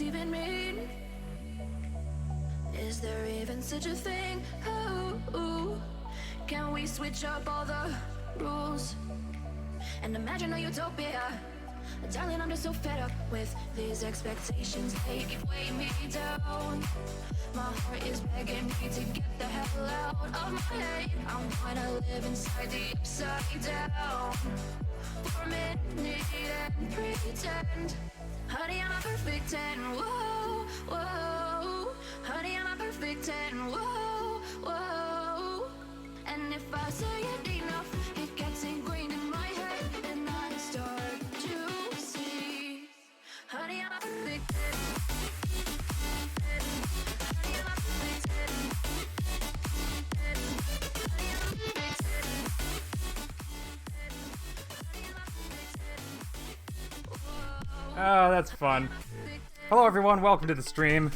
even mean? Is there even such a thing? Ooh, can we switch up all the rules and imagine a utopia? Darling, I'm just so fed up with these expectations. They keep weighing me down. My heart is begging me to get the hell out of my head. I'm gonna live inside the upside down for a minute and pretend. Honey, I'm a perfect 10. Whoa, whoa. Honey, I'm a perfect 10. Whoa, whoa. And if I say it enough, it gets ingrained in my head, and I start to see. Honey, I'm a perfect 10. Honey, I'm a perfect 10. Honey, I'm a perfect 10. Honey, I'm a perfect 10. Oh, that's fun. Hello everyone, welcome to the stream.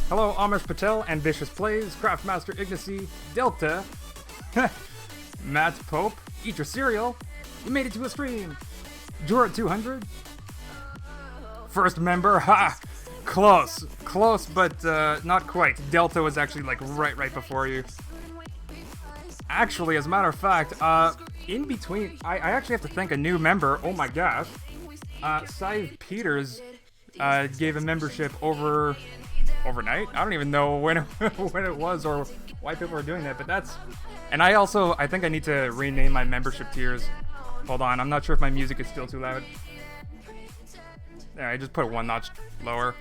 Hello Amish Patel, Ambitious Plays, Craftmaster Ignacy, Delta, Matt Pope, Eat Your Cereal, you made it to a stream. Jura 200, first member, ha! Close, but not quite. Delta was actually like right before you. Actually, as a matter of fact, in between, I actually have to thank a new member, oh my gosh. Scythe Peters gave a membership overnight. I don't even know when it was or why people are doing that, but that's. And I think I need to rename my membership tiers. Hold on, I'm not sure if my music is still too loud. There, I just put it one notch lower.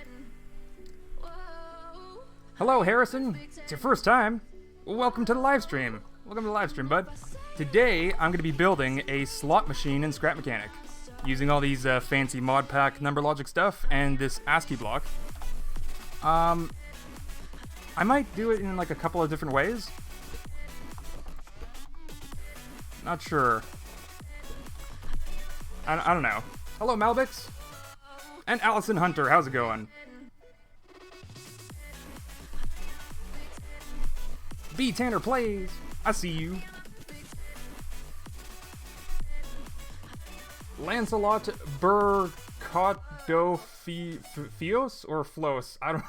Hello, Harrison. It's your first time. Welcome to the live stream. Welcome to the live stream, bud. Today, I'm going to be building a slot machine in Scrap Mechanic, using all these fancy mod pack number logic stuff and this ASCII block. I might do it in like a couple of different ways. Not sure. I don't know. Hello, Malbix. And Allison Hunter, how's it going? B. Tanner Plays. I see you. Lancelot Burcotdofios or Flos? I don't.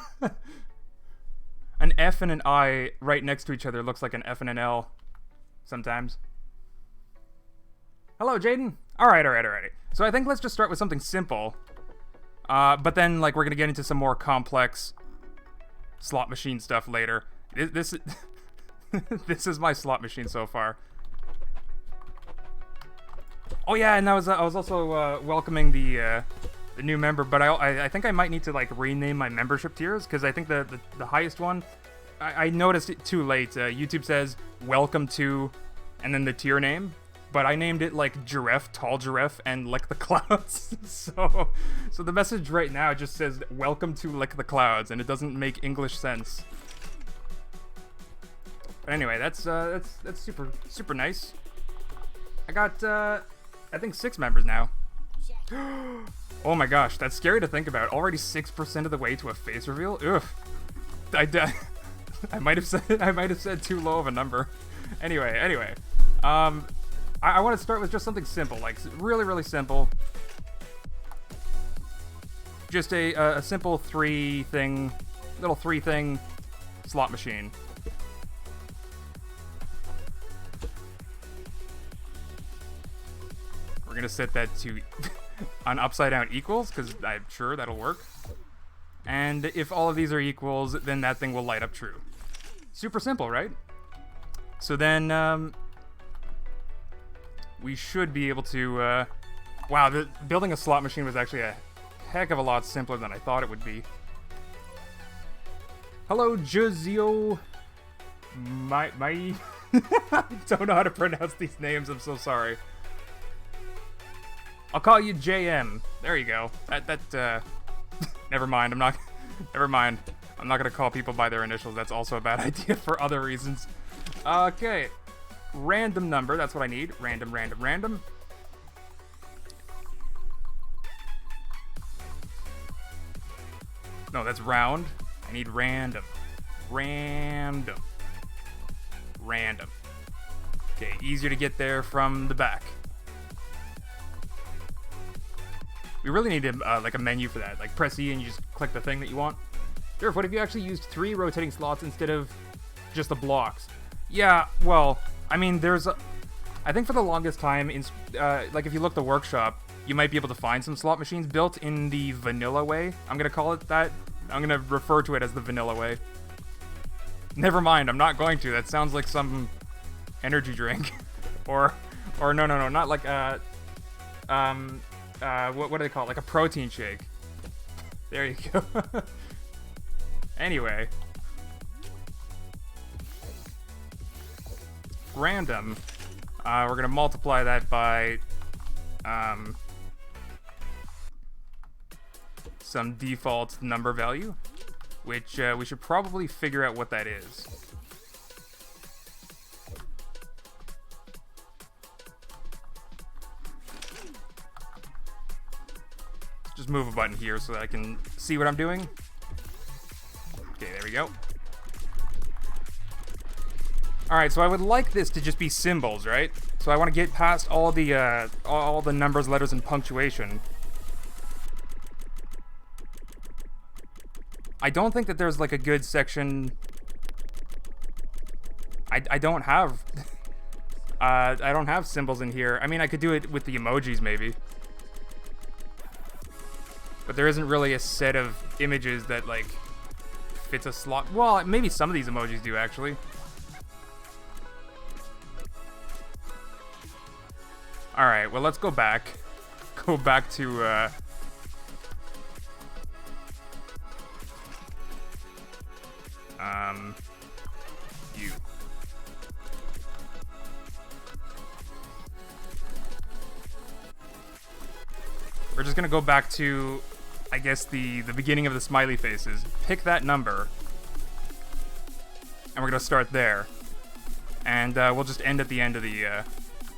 An F and an I right next to each other looks like an F and an L sometimes. Hello, Jaden. All right. So I think let's just start with something simple. But then like we're gonna get into some more complex slot machine stuff later. This this is my slot machine so far. Oh yeah, and I was also welcoming the new member, but I think I might need to like rename my membership tiers because I think the highest one, I noticed it too late. YouTube says welcome to, and then the tier name, but I named it like Giraffe, Tall Giraffe, and Lick the Clouds. so the message right now just says welcome to Lick the Clouds, and it doesn't make English sense. But anyway, that's super nice. I got I think 6 members now. Oh my gosh, that's scary to think about. Already 6% of the way to a face reveal. Ugh. I might have said too low of a number. Anyway. I want to start with just something simple, like really simple. Just a simple little three thing slot machine. We're gonna set that to on upside down equals, because I'm sure that'll work. And if all of these are equals, then that thing will light up true. Super simple, right? So then we should be able to wow, building a slot machine was actually a heck of a lot simpler than I thought it would be. Hello, Josio. I don't know how to pronounce these names, I'm so sorry. I'll call you JM. There you go. Never mind. Never mind. I'm not gonna call people by their initials. That's also a bad idea for other reasons. Okay. Random number. That's what I need. Random. No, that's round. I need random. Random. Okay, easier to get there from the back. We really need like a menu for that. Like press E and you just click the thing that you want. Durf, what if you actually used 3 rotating slots instead of just the blocks? Yeah, well, I mean, I think for the longest time, like if you look at the workshop, you might be able to find some slot machines built in the vanilla way. I'm gonna call it that. I'm gonna refer to it as the vanilla way. Never mind, I'm not going to. That sounds like some energy drink, or no, not like what do they call it? Like a protein shake. There you go. Anyway, random. We're gonna multiply that by some default number value, which we should probably figure out what that is. Just move a button here so that I can see what I'm doing. Okay, there we go. Alright, so I would like this to just be symbols, right? So I want to get past all the numbers, letters, and punctuation. I don't think that there's like a good section. I don't have I don't have symbols in here. I mean, I could do it with the emojis maybe. But there isn't really a set of images that like fits a slot. Well, maybe some of these emojis do actually. Alright, well let's go back. Go back to you. We're just gonna go back to, I guess, the beginning of the smiley faces. Pick that number, and we're gonna start there, and we'll just end at the end of the.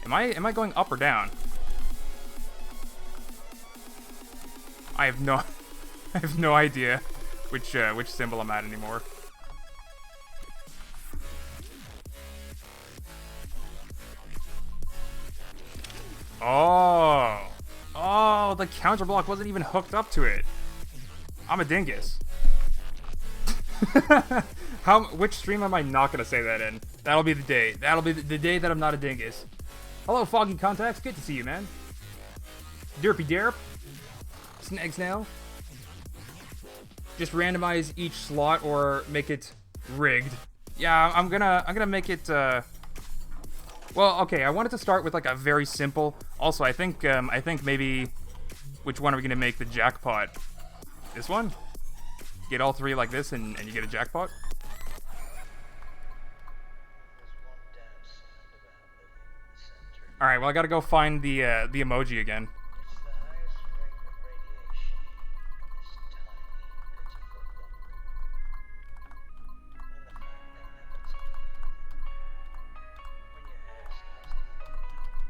Am I going up or down? I have no idea which symbol I'm at anymore. Oh, the counter block wasn't even hooked up to it. I'm a dingus. Which stream am I not gonna say that in? That'll be the day. That'll be the day that I'm not a dingus. Hello, Foggy Contacts. Good to see you, man. Derpy derp. Snags now. Just randomize each slot or make it rigged. Yeah, I'm gonna make it. Well, okay. I wanted to start with like a very simple. Also, I think maybe which one are we gonna make the jackpot? This one? Get all 3 like this, and you get a jackpot. All right. Well, I gotta go find the emoji again.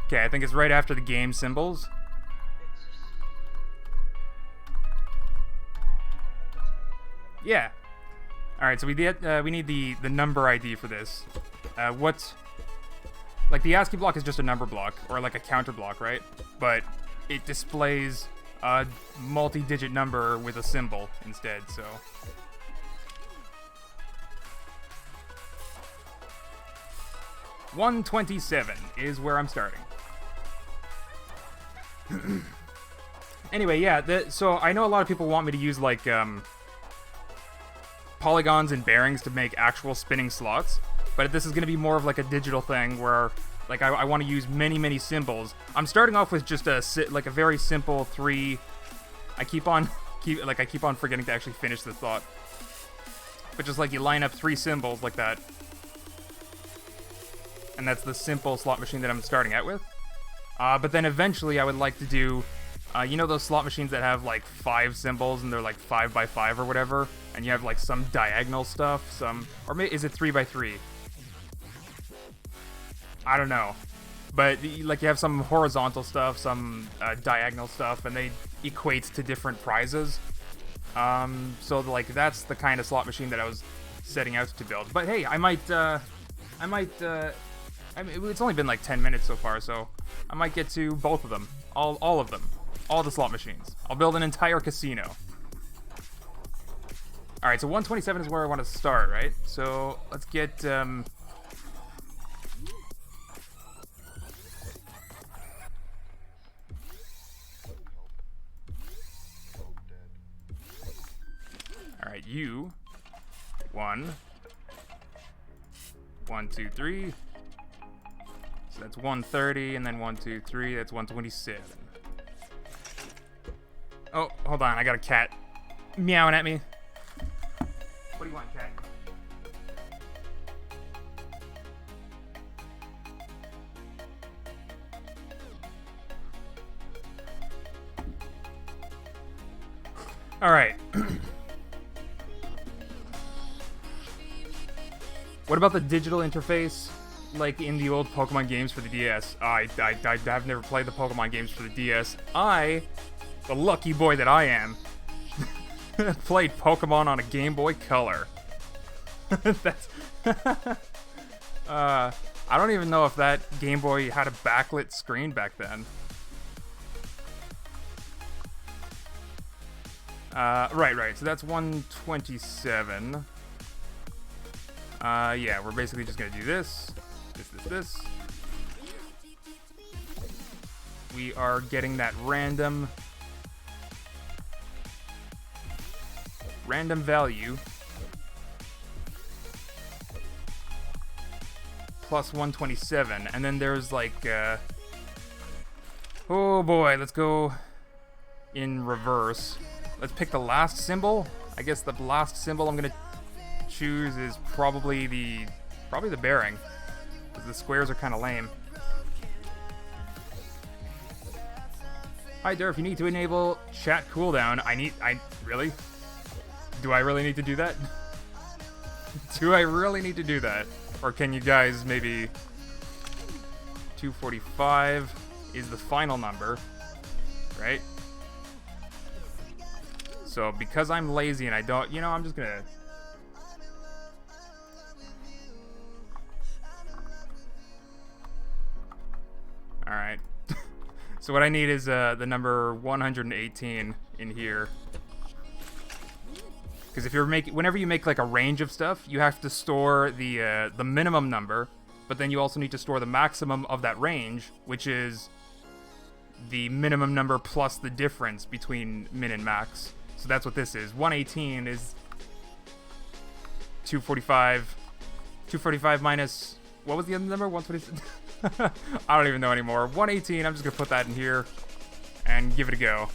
Okay, I think it's right after the game symbols. Yeah. All right, so we need the number ID for this. Like the ASCII block is just a number block or like a counter block, right? But it displays a multi-digit number with a symbol instead. So. $127 is where I'm starting. Anyway, yeah, so I know a lot of people want me to use like polygons and bearings to make actual spinning slots, but this is going to be more of like a digital thing where like I want to use many symbols. I'm starting off with just a very simple 3. I keep on forgetting to actually finish the thought. But just like you line up 3 symbols like that. And that's the simple slot machine that I'm starting out with. But then eventually I would like to do, you know those slot machines that have like 5 symbols and they're like 5 by 5 or whatever, and you have like some diagonal stuff, or maybe is it 3 by 3? I don't know, but like you have some horizontal stuff, some diagonal stuff, and they equate to different prizes. So like that's the kind of slot machine that I was setting out to build. But hey, I mean, it's only been like 10 minutes so far, so I might get to both of them, all of them. all the slot machines. I'll build an entire casino. Alright, so 127 is where I want to start, right? So let's get... Alright, you. 1. 1, 2, 3. So that's 130, and then 1, 2, 3. That's 127. Oh, hold on. I got a cat meowing at me. What do you want, cat? All right. What about the digital interface, like in the old Pokemon games for the DS? I've never played the Pokemon games for the DS. I, the lucky boy that I am, played Pokemon on a Game Boy Color. That's... I don't even know if that Game Boy had a backlit screen back then. Right. So that's 127. Yeah, we're basically just gonna do this. This. We are getting that random value plus 127, and then there's like oh boy, let's go in reverse. Let's pick the last symbol. I guess the last symbol I'm gonna choose is probably the bearing, because the squares are kind of lame. Hi Durf, you need to enable chat cooldown. Really? Do I really need to do that? Do I really need to do that? Or can you guys maybe... 245 is the final number, right? So because I'm lazy and I don't... You know, I'm just gonna... Alright. So what I need is the number 118 in here. Because if you're whenever you make like a range of stuff, you have to store the minimum number, but then you also need to store the maximum of that range, which is the minimum number plus the difference between min and max. So that's what this is. 118 is 245. 245 minus, what was the other number? 126. I don't even know anymore. 118. I'm just gonna put that in here and give it a go.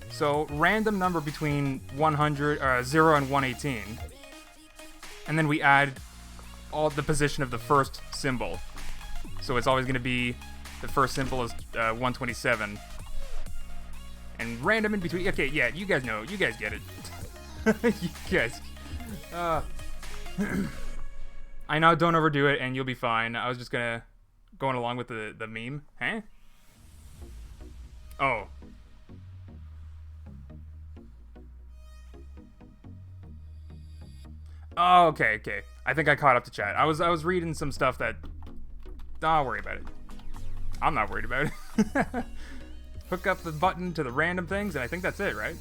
So, random number between 0 and 118. And then we add all the position of the first symbol. So it's always going to be, the first symbol is 127. And random in between. Okay, yeah, you guys know. You guys get it. You guys. I know, don't overdo it and you'll be fine. I was just going along with the meme. Huh? Oh. Oh, okay. I think I caught up to chat. I was reading some stuff that... Don't worry about it. I'm not worried about it. Hook up the button to the random things, and I think that's it, right?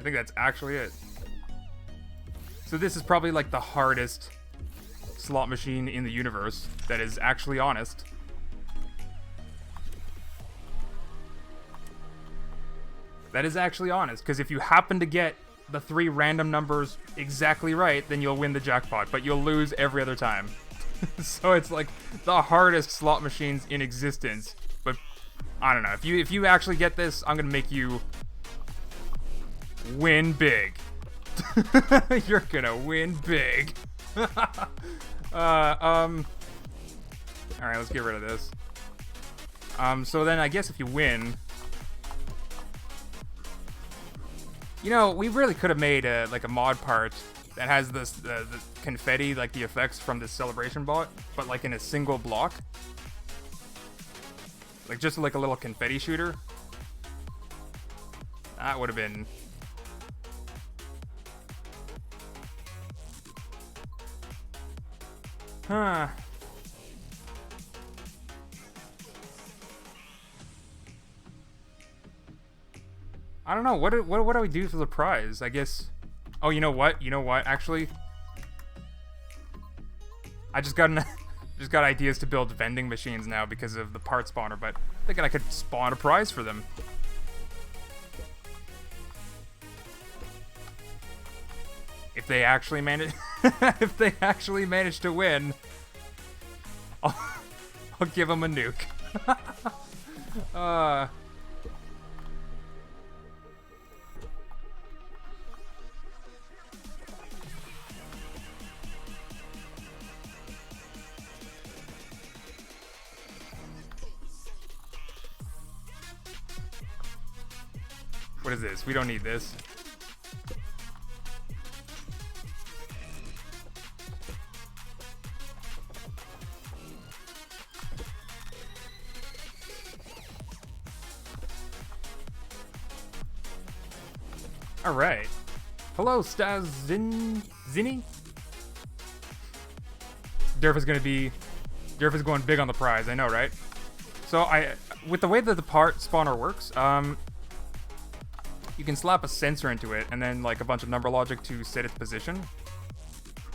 I think that's actually it. So this is probably like the hardest slot machine in the universe that is actually honest. That is actually honest, because if you happen to get the 3 random numbers exactly right, then you'll win the jackpot, but you'll lose every other time. So it's like the hardest slot machines in existence. But I don't know, if you actually get this, I'm gonna make you win big. You're gonna win big. Alright, let's get rid of this. So then I guess if you win, you know, we really could have made like a mod part that has this the confetti, like the effects from this celebration bot, but like in a single block, like just like a little confetti shooter. That would have been Huh. I don't know. What do we do for the prize? I guess. Oh, you know what? You know what? Actually, I just got just got ideas to build vending machines now because of the part spawner. But I'm thinking I could spawn a prize for them. If they actually manage, if they actually manage to win, I'll give them a nuke. What is this? We don't need this. All right. Hello, Zinny. Durf is going big on the prize. I know, right? So with the way that the part spawner works, you can slap a sensor into it and then like a bunch of number logic to set its position,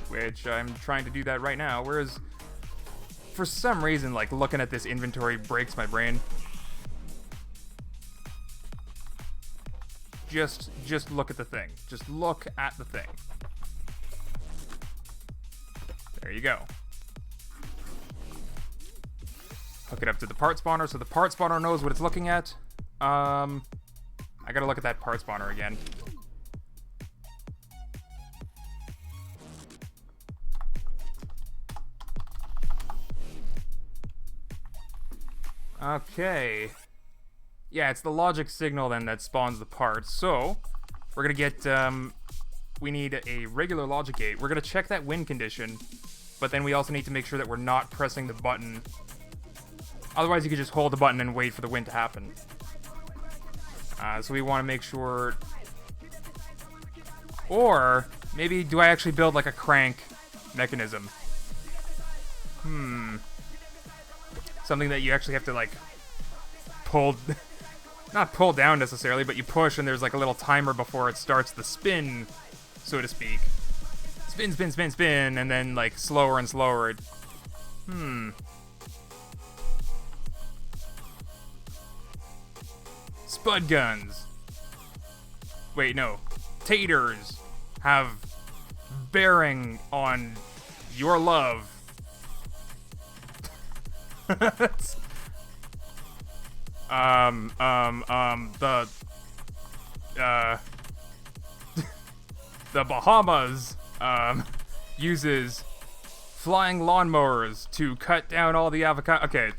which I'm trying to do that right now. Whereas for some reason, like looking at this inventory breaks my brain. Just look at the thing. Just look at the thing. There you go. Hook it up to the part spawner so the part spawner knows what it's looking at. I gotta look at that part spawner again. Okay. Yeah, it's the logic signal then that spawns the parts. So, we're gonna get, we need a regular logic gate. We're gonna check that win condition, but then we also need to make sure that we're not pressing the button. Otherwise, you could just hold the button and wait for the win to happen. So we want to make sure... Or, maybe, do I actually build like a crank mechanism? Something that you actually have to like pull... Not pull down necessarily, but you push and there's like a little timer before it starts the spin, so to speak. Spin, spin, spin, spin, and then like slower and slower. Spud guns. Wait, no. Taters have bearing on your love. The Bahamas uses flying lawnmowers to cut down all the avocado. Okay,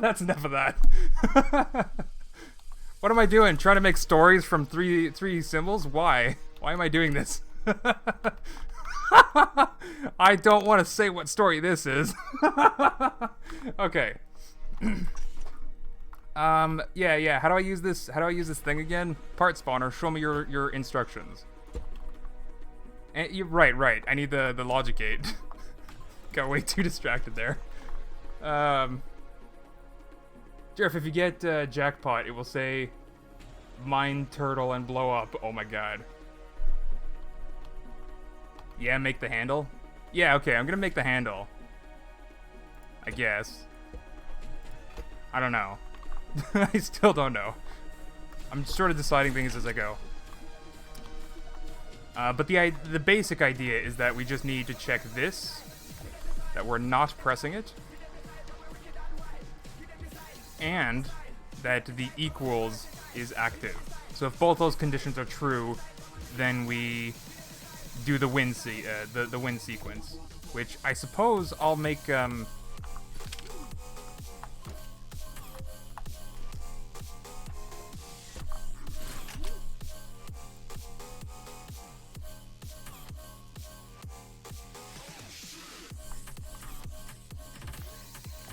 that's enough of that. What am I doing? Trying to make stories from three symbols? Why? Why am I doing this? I don't want to say what story this is. Okay. Yeah. How do I use this? How do I use this thing again? Part spawner. Show me your instructions. And right. I need the logic gate. Got way too distracted there. Jeff, if you get jackpot, it will say mine turtle and blow up. Oh my god. Yeah, make the handle. Yeah, okay, I'm gonna make the handle. I guess. I don't know. I still don't know. I'm sort of deciding things as I go. But the basic idea is that we just need to check this, that we're not pressing it, and that the equals is active. So if both those conditions are true, then we do the win the win sequence, which I suppose I'll make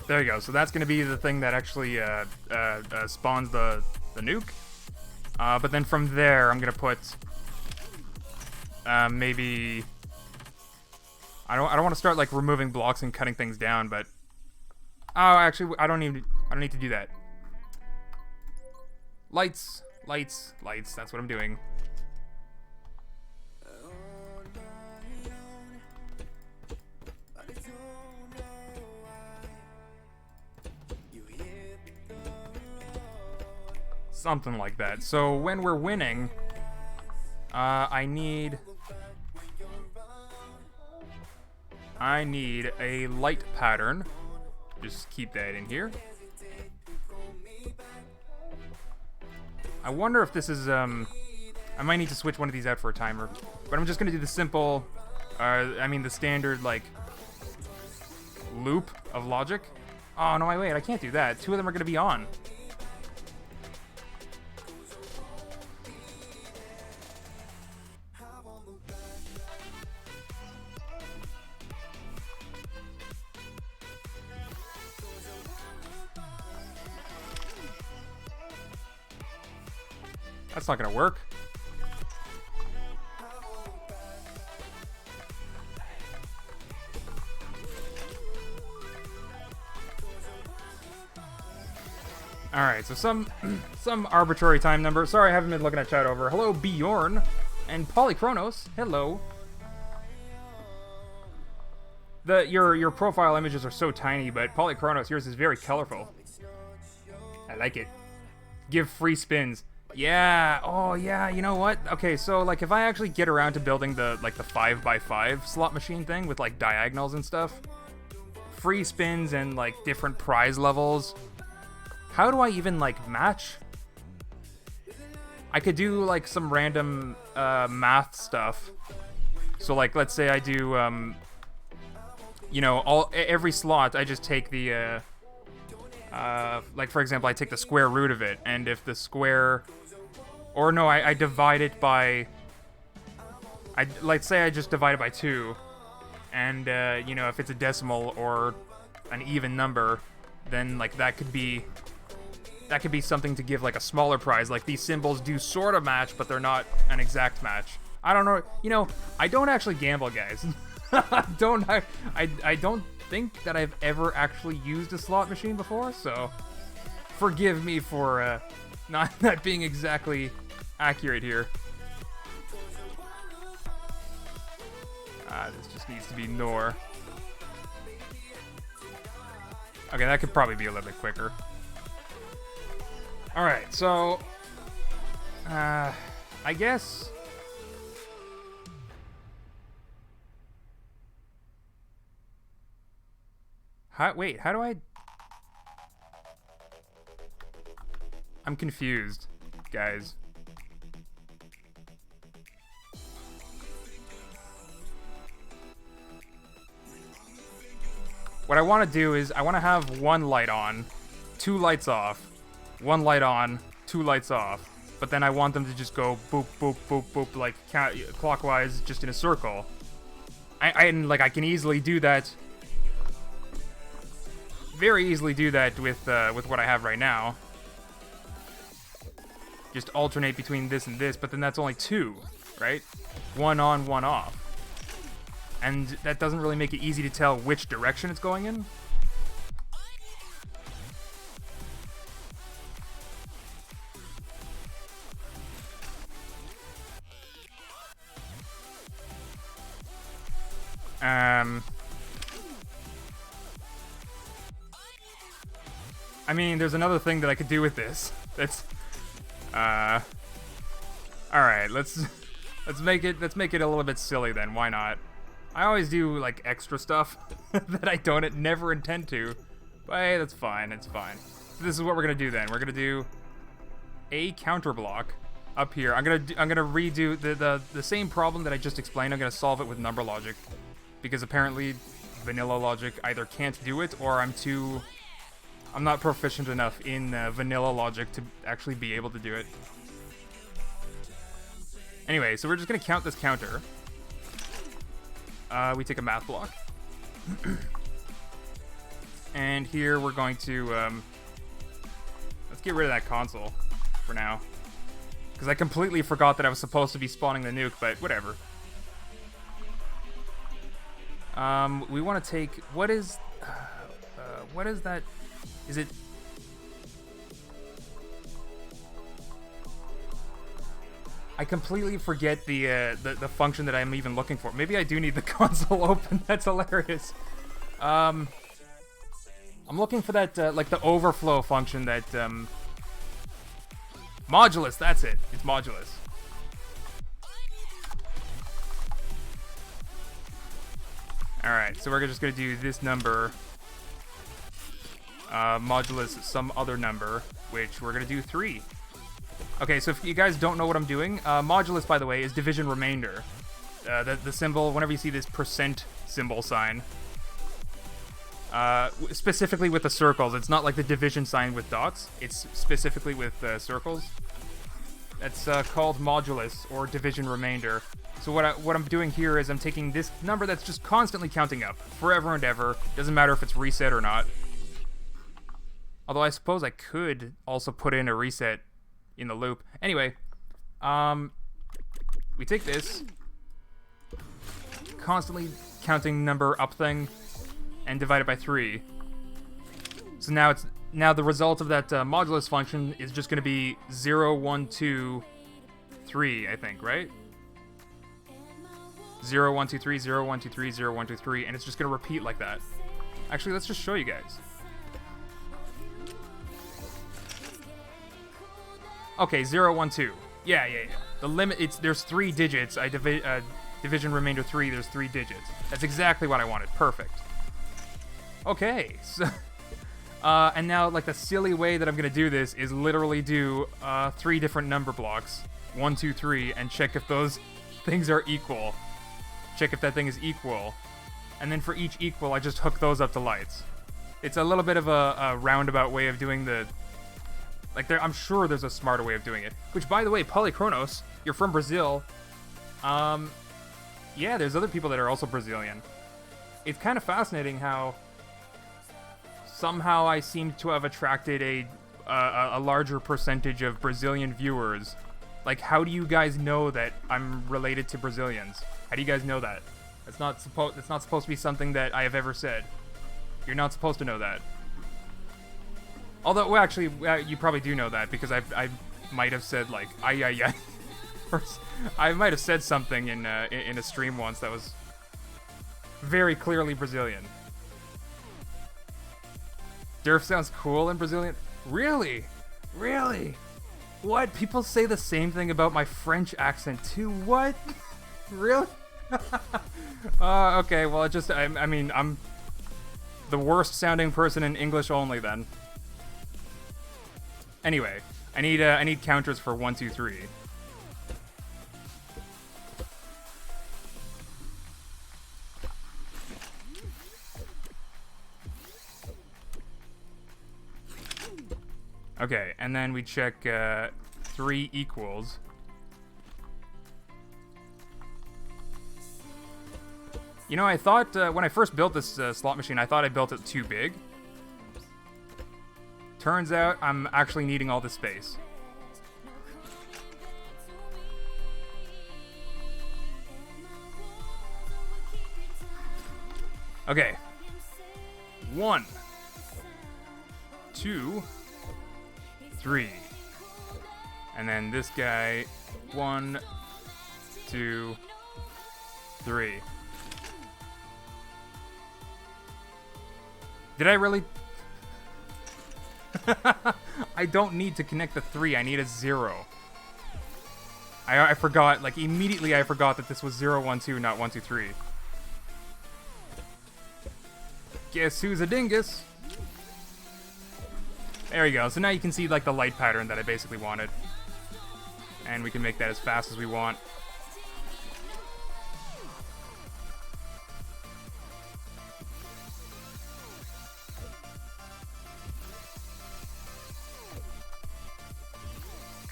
There you go. So that's going to be the thing that actually spawns the nuke. But then from there, I'm going to put maybe I don't want to start like removing blocks and cutting things down, but oh, actually, I don't need to do that. Lights, lights, lights. That's what I'm doing. Something like that. So when we're winning, I need a light pattern. Just keep that in here. I wonder if this is, I might need to switch one of these out for a timer. But I'm just gonna do the simple, the standard, like, loop of logic. Oh, no, wait, I can't do that. Two of them are gonna be on. That's not gonna work. Alright, so some arbitrary time number. Sorry, I haven't been looking at chat over. Hello, Bjorn. And Polychronos. Hello. Your profile images are so tiny, but Polychronos, yours is very colorful. I like it. Give free spins. Yeah, oh yeah, you know what? Okay, so like if I actually get around to building the 5x5 slot machine thing with like diagonals and stuff, free spins and like different prize levels, how do I even like match? I could do like some random math stuff. So like let's say I do every slot I just take the like for example I take the square root of it, and if the square, or no, I divide it by, let's say I just divide it by 2, and if it's a decimal or an even number, then like that could be something to give like a smaller prize. Like these symbols do sort of match, but they're not an exact match. I don't know, I don't actually gamble, guys. I don't think that I've ever actually used a slot machine before, so forgive me for not being exactly accurate here. This just needs to be NOR. Okay, that could probably be a little bit quicker. Alright, so I guess how do I? I'm confused, guys. What I want to do is I want to have one light on, 2 lights off, 1 light on, 2 lights off, but then I want them to just go boop, boop, boop, boop, like clockwise, just in a circle. I can easily do that. Very easily do that with what I have right now. Just alternate between this and this, but then that's only 2, right? 1 on, 1 off. And that doesn't really make it easy to tell which direction it's going in. I mean, there's another thing that I could do with this. That's, alright, let's make it a little bit silly then. Why not? I always do like extra stuff that I never intend to. But hey, that's fine. It's fine. So this is what we're gonna do then. We're gonna do a counter block up here. I'm gonna redo the same problem that I just explained. I'm gonna solve it with number logic, because apparently vanilla logic either can't do it, or I'm not proficient enough in vanilla logic to actually be able to do it. Anyway, so we're just gonna count this counter. We take a math block. And here we're going to, let's get rid of that console for now. Because I completely forgot that I was supposed to be spawning the nuke, but whatever. We want to take, what is that? Is it? I completely forget the function that I'm even looking for. Maybe I do need the console open. That's hilarious. I'm looking for that, like the overflow function that, modulus, that's it. It's modulus. Alright, so we're just going to do this number, modulus some other number, which we're going to do 3. Okay, so if you guys don't know what I'm doing, modulus, by the way, is division remainder. The symbol, whenever you see this percent symbol sign, specifically with the circles, it's not like the division sign with dots, it's specifically with circles. That's called modulus, or division remainder. So what I'm doing here is I'm taking this number that's just constantly counting up, forever and ever, doesn't matter if it's reset or not. Although I suppose I could also put in a reset in the loop. Anyway, we take this, constantly counting number up thing, and divide it by 3. So now the result of that modulus function is just going to be 0, 1, 2, 3, I think, right? 0, 1, 2, 3, 0, 1, 2, 3, 0, 1, 2, 3, and it's just going to repeat like that. Actually, let's just show you guys. Okay, 0, 1, 2. Yeah. The limit, there's 3 digits. Division remainder 3, there's 3 digits. That's exactly what I wanted. Perfect. Okay, so... and now, like, the silly way that I'm going to do this is literally do 3 different number blocks. 1, 2, 3, and check if those things are equal. Check if that thing is equal. And then for each equal, I just hook those up to lights. It's a little bit of a roundabout way of doing the... Like, I'm sure there's a smarter way of doing it. Which, by the way, Polychronos, you're from Brazil. Yeah, there's other people that are also Brazilian. It's kind of fascinating how somehow I seem to have attracted a larger percentage of Brazilian viewers. Like, how do you guys know that I'm related to Brazilians? How do you guys know that? That's not supposed to be something that I have ever said. You're not supposed to know that. Although, well, actually, you probably do know that, because I might have said, like, ay. I might have said something in a stream once that was very clearly Brazilian. Durf sounds cool in Brazilian? Really? Really? What? People say the same thing about my French accent, too? What? Really? Okay, well, I mean, I'm the worst sounding person in English only, then. Anyway, I need counters for 1, 2, 3. Okay, and then we check 3 equals. You know, I thought when I first built this slot machine, I thought I built it too big. Turns out I'm actually needing all this space. Okay. 1, 2, 3. And then this guy, 1, 2, 3. Did I really... I don't need to connect the 3, I need a 0. I forgot, like, immediately I forgot that this was 0, 1, 2, not 1, 2, 3. Guess who's a dingus? There we go, so now you can see, like, the light pattern that I basically wanted. And we can make that as fast as we want.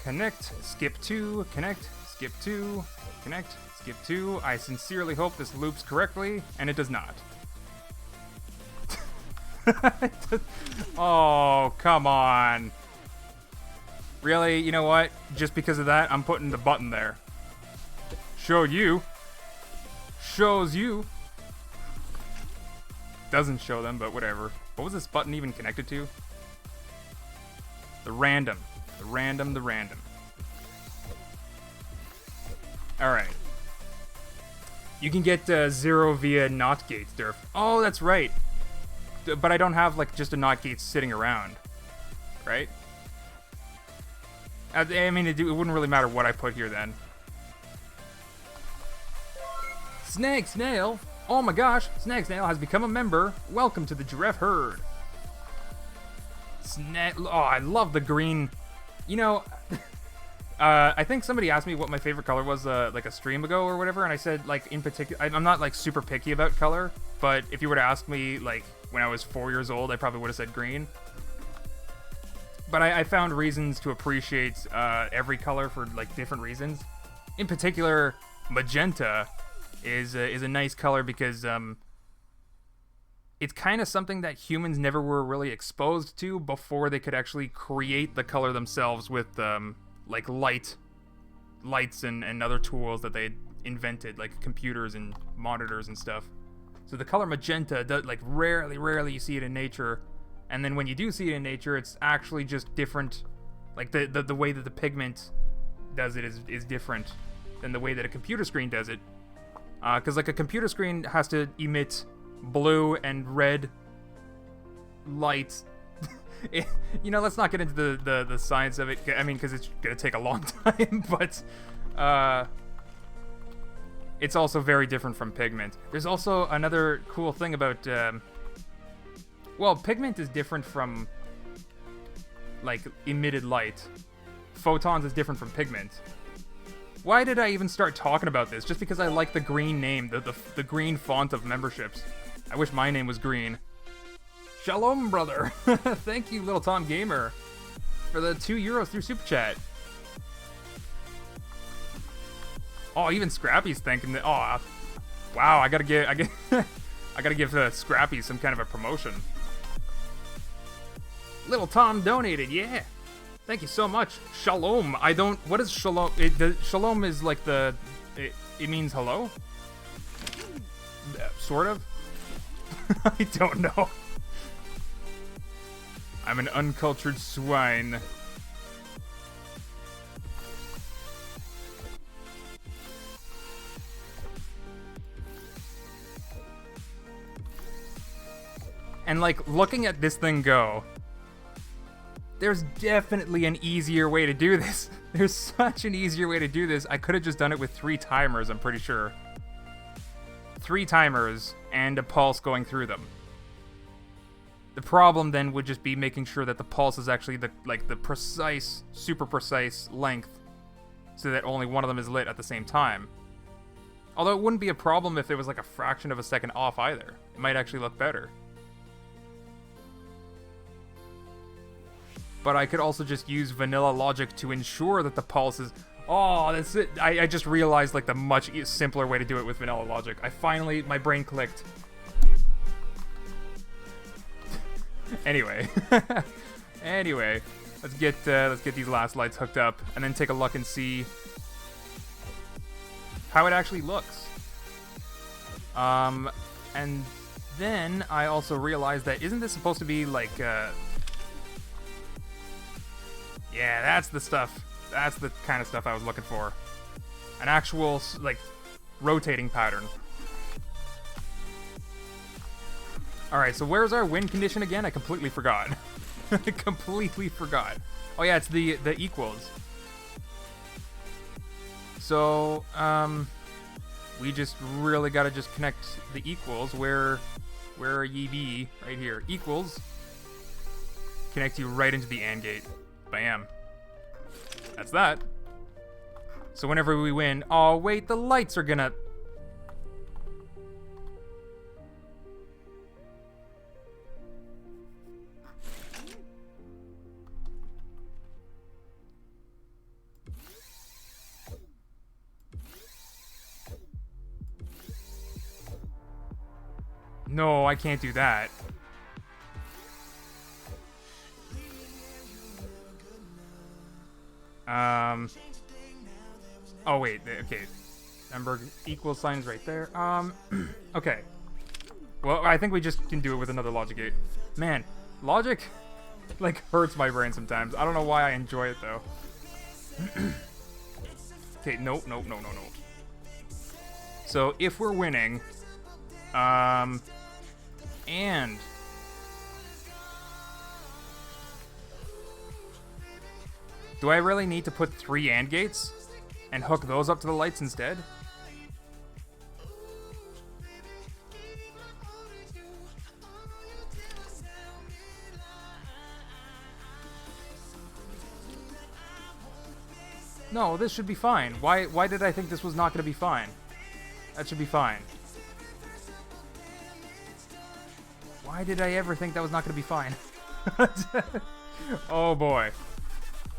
Connect, skip 2, connect, skip 2, connect, skip 2. I sincerely hope this loops correctly, and it does not. Oh, come on. Really? You know what? Just because of that, I'm putting the button there. Showed you. Shows you. doesn't show them, but whatever. What was this button even connected to? The random. The random. Alright. You can get 0 via not gates, Durf. Oh, that's right. But I don't have, like, just a not gate sitting around. Right? I mean, it wouldn't really matter what I put here then. Snag Snail! Oh my gosh, Snag Snail has become a member. Welcome to the Giraffe Herd. Oh, I love the green. You know, I think somebody asked me what my favorite color was like a stream ago or whatever, and I said, like, in particular, I'm not, like, super picky about color, but if you were to ask me, like, when I was 4 years old, I probably would have said green. But I found reasons to appreciate every color for, like, different reasons. In particular, magenta is a nice color because it's kind of something that humans never were really exposed to before they could actually create the color themselves with like lights and other tools that they invented, like computers and monitors and stuff. So the color magenta, like rarely you see it in nature, and then when you do see it in nature, it's actually just different. Like the way that the pigment does it is different than the way that a computer screen does it. Because like a computer screen has to emit blue and red lights. You know, let's not get into the science of it. I mean, because it's gonna take a long time, but it's also very different from pigment. There's also another cool thing about well, pigment is different from like emitted light. Photons is different from pigment. Why did I even start talking about this? Just because I like the green name, the green font of memberships. I wish my name was green. Shalom, brother. Thank you, Little Tom Gamer, for the €2 through Super Chat. Oh, even Scrappy's thanking the. Oh, wow! I gotta give Scrappy some kind of a promotion. Little Tom donated, yeah. Thank you so much. Shalom. What is shalom? Shalom is like it means hello? Sort of? I don't know. I'm an uncultured swine. And like, looking at this thing go, there's definitely an easier way to do this. There's such an easier way to do this. I could have just done it with 3 timers, I'm pretty sure. 3 timers and a pulse going through them. The problem then would just be making sure that the pulse is actually the precise, super precise length, so that only one of them is lit at the same time. Although it wouldn't be a problem if it was like a fraction of a second off either. It might actually look better. But I could also just use vanilla logic to ensure that the pulse is... Oh, that's it. I just realized like the much simpler way to do it with vanilla logic. My brain clicked. Anyway. Anyway, let's get these last lights hooked up and then take a look and see how it actually looks. And then I also realized that isn't this supposed to be like yeah, that's the stuff. That's the kind of stuff I was looking for. An actual, like, rotating pattern. Alright, so where's our win condition again? I completely forgot. I completely forgot. Oh yeah, it's the equals. So, we just really gotta just connect the equals. Where ye be? Right here. Equals. Connect you right into the AND gate. Bam. That's that. So whenever we win... Oh, wait, the lights are gonna... No, I can't do that. Oh wait, okay. Number equal sign is right there. Okay. Well, I think we just can do it with another logic gate. Man, logic, like, hurts my brain sometimes. I don't know why I enjoy it, though. Okay, nope. So, if we're winning, and... do I really need to put 3 AND gates? And hook those up to the lights instead? No, this should be fine. Why did I think this was not going to be fine? That should be fine. Why did I ever think that was not going to be fine? Oh boy.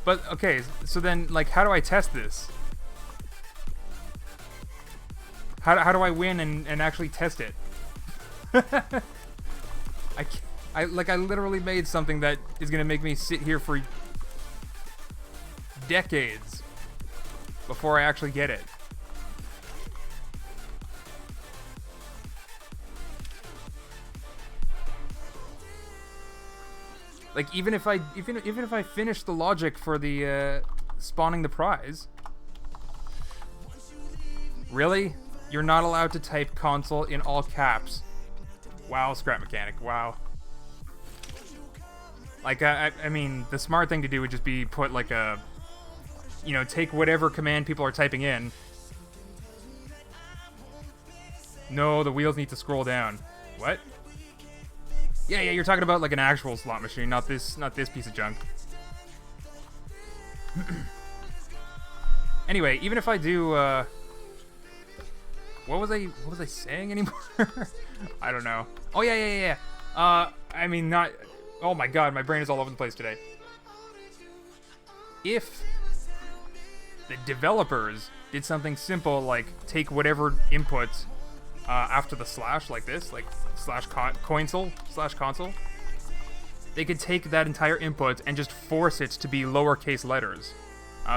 But, okay, so then, like, how do I test this? How do I win and actually test it? I literally made something that is going to make me sit here for decades before I actually get it. Like, even if I finish the logic for the spawning the prize, really, you're not allowed to type console in all caps. Wow, scrap mechanic. Wow. Like, I mean, the smart thing to do would just be put like a, you know, take whatever command people are typing in. No, the wheels need to scroll down. What? Yeah, you're talking about like an actual slot machine, not this piece of junk. Anyway, even if I do, what was I saying anymore? I don't know. Oh yeah. I mean, not. Oh my god, my brain is all over the place today. If the developers did something simple like take whatever input after the slash, like this, like /console, they could take that entire input and just force it to be lowercase letters.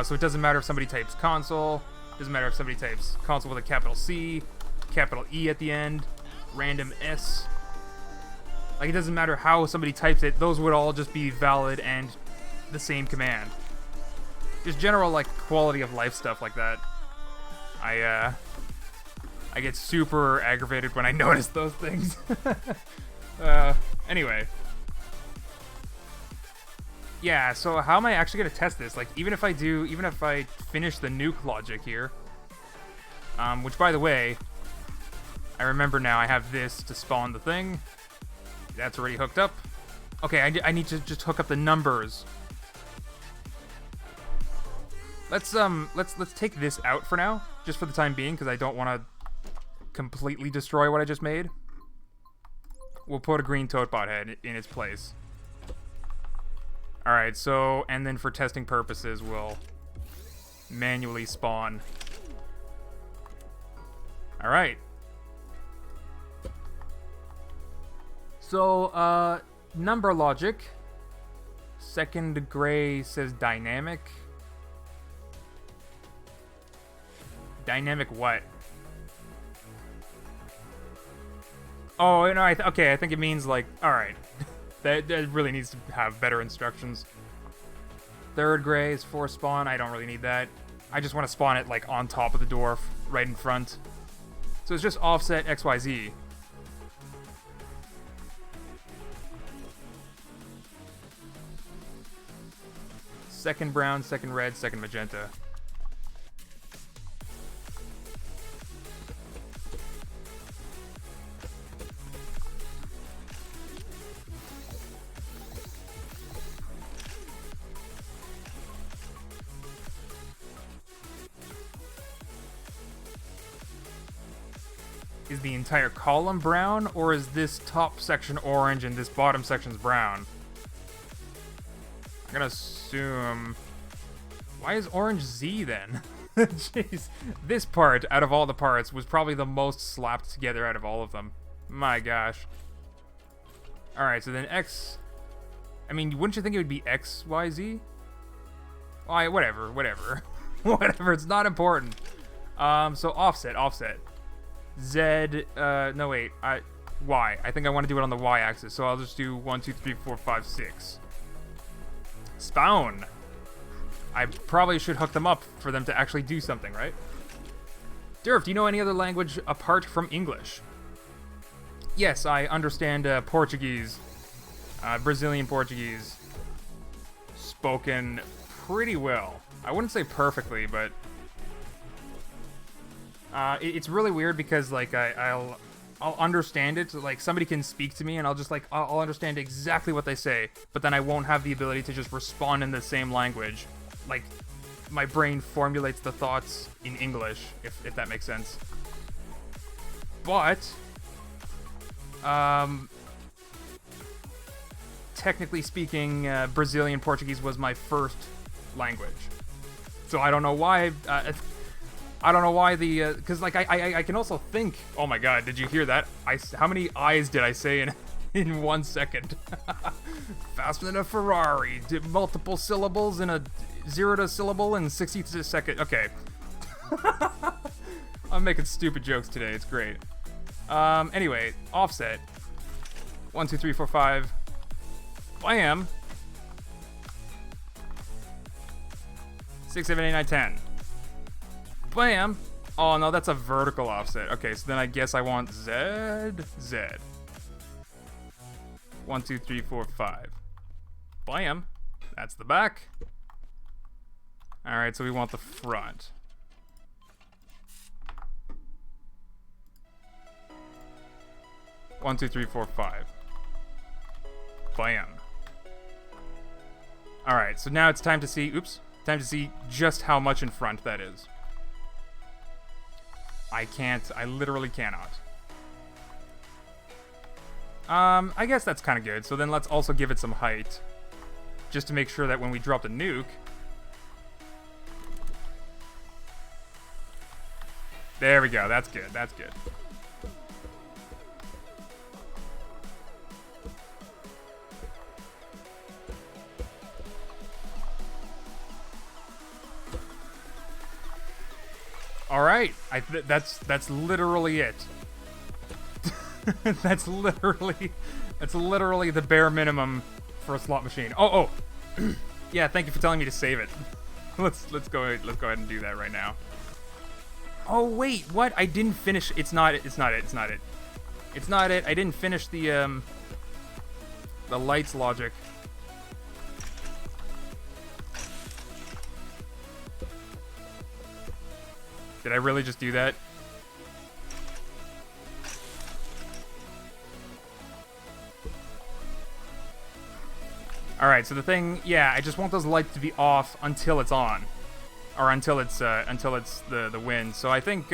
So it doesn't matter if somebody types console, doesn't matter if somebody types console with a capital C, capital E at the end, random S. Like, it doesn't matter how somebody types it, those would all just be valid and the same command. Just general, like, quality of life stuff like that. I get super aggravated when I notice those things. Anyway. Yeah, so how am I actually gonna test this? Like, even if I finish the nuke logic here, which, by the way, I remember now I have this to spawn the thing. That's already hooked up. Okay, I need to just hook up the numbers. Let's take this out for now, just for the time being, because I don't want to completely destroy what I just made. We'll put a green toadbot head in its place. Alright, so, and then for testing purposes, we'll manually spawn. Alright. So, number logic. Second gray says dynamic. Dynamic what? Oh, no, okay, I think it means, like, alright. that really needs to have better instructions. Third gray is for spawn. I don't really need that. I just want to spawn it, like, on top of the dwarf, right in front. So it's just offset XYZ. Second brown, second red, second magenta. Is the entire column brown, or is this top section orange and this bottom section's brown? I'm gonna assume... Why is orange Z then? Jeez. This part, out of all the parts, was probably the most slapped together out of all of them. My gosh. Alright, so then X... I mean, wouldn't you think it would be X, Y, Z? Why, whatever. Whatever, it's not important. So offset. Z, no wait, Y. I think I want to do it on the Y axis, so I'll just do 1, 2, 3, 4, 5, 6. Spawn. I probably should hook them up for them to actually do something, right? Durf, do you know any other language apart from English? Yes, I understand Portuguese, Brazilian Portuguese, spoken pretty well. I wouldn't say perfectly, but it's really weird because like I'll understand it. Like somebody can speak to me and I'll just like I'll understand exactly what they say, but then I won't have the ability to just respond in the same language. Like my brain formulates the thoughts in English, if that makes sense. But technically speaking, Brazilian Portuguese was my first language. So I don't know why. I don't know why the because like I can also think. Oh my God! Did you hear that? How many I's did I say in 1 second? Faster than a Ferrari. Did multiple syllables in a 0 to syllable in 60 to second. Okay. I'm making stupid jokes today. It's great. Anyway, offset. 1, 2, 3, 4, 5. Bam. 6, 7, 8, 9, 10. Bam. Oh no, that's a vertical offset. Okay, so then I guess I want Z. 1, 2, 3, 4, 5. Bam. That's the back. Alright, so we want the front. One, two, three, four, 5. Bam. Alright, so now it's time to see, time to see just how much in front that is. I literally cannot. I guess that's kind of good. So then let's also give it some height. Just to make sure that when we drop the nuke... There we go, that's good, that's good. All right, that's literally it. that's literally the bare minimum for a slot machine. Oh, yeah. Thank you for telling me to save it. let's go ahead and do that right now. Oh wait, what? I didn't finish. It's not it. I didn't finish the lights logic. Did I really just do that? Alright, so the thing, yeah, I just want those lights to be off until it's on. Or until it's the win. So I think,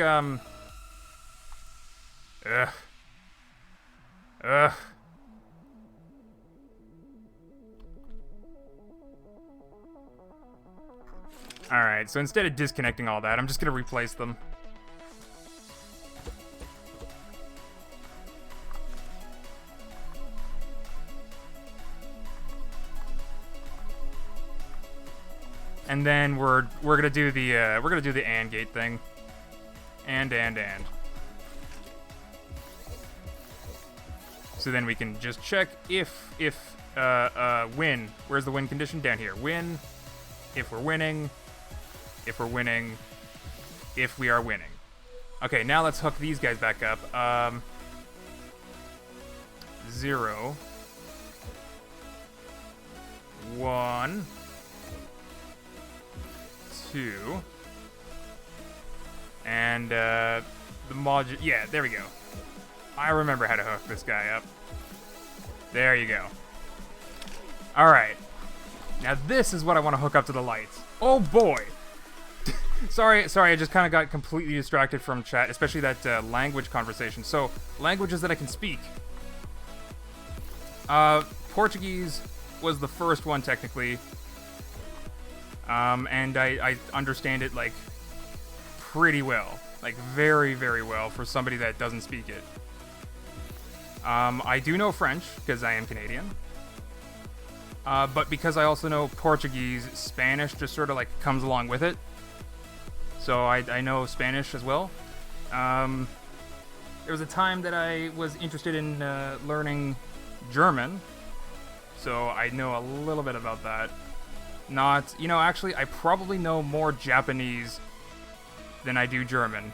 Alright, so instead of disconnecting all that, I'm just gonna replace them. And then we're gonna do the AND gate thing. And. So then we can just check if win. Where's the win condition? Down here. Win. If we're winning. If we're winning. If we are winning. Okay, now let's hook these guys back up. 0. 1. 2. And the module. Yeah, there we go. I remember how to hook this guy up. There you go. Alright. Now this is what I want to hook up to the lights. Oh boy! sorry, I just kind of got completely distracted from chat, especially that language conversation. So, languages that I can speak. Portuguese was the first one, technically. And I understand it, like, pretty well. Like, very, very well for somebody that doesn't speak it. I do know French, because I am Canadian. But because I also know Portuguese, Spanish just sort of, like, comes along with it. So I know Spanish as well. there was a time that I was interested in learning German, so I know a little bit about that. Not, you know, actually, I probably know more Japanese than I do German.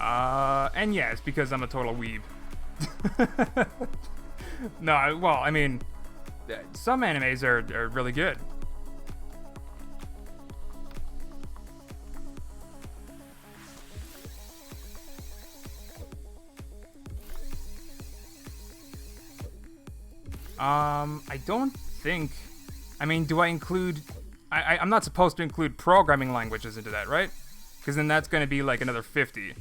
And yeah, it's because I'm a total weeb. No, well, I mean, some animes are really good. I don't think... I mean, do I include... I'm not supposed to include programming languages into that, right? Because then that's going to be like another 50.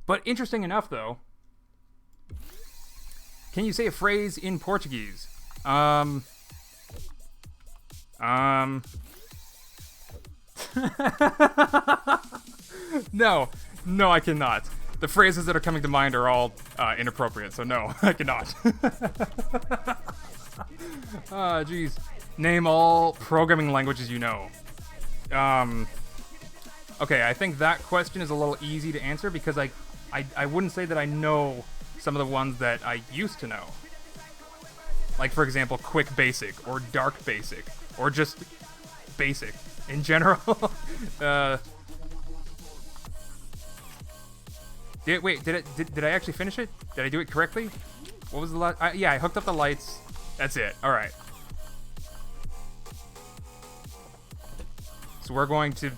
But interesting enough, though, can you say a phrase in Portuguese? No, I cannot. The phrases that are coming to mind are all inappropriate, so no, I cannot. Ah, jeez. Name all programming languages you know. Okay, I think that question is a little easy to answer because I wouldn't say that I know some of the ones that I used to know. Like, for example, Quick Basic, or Dark Basic, or just Basic in general. Did I actually finish it? Did I do it correctly? What was the last? Yeah, I hooked up the lights. That's it. All right. So we're going to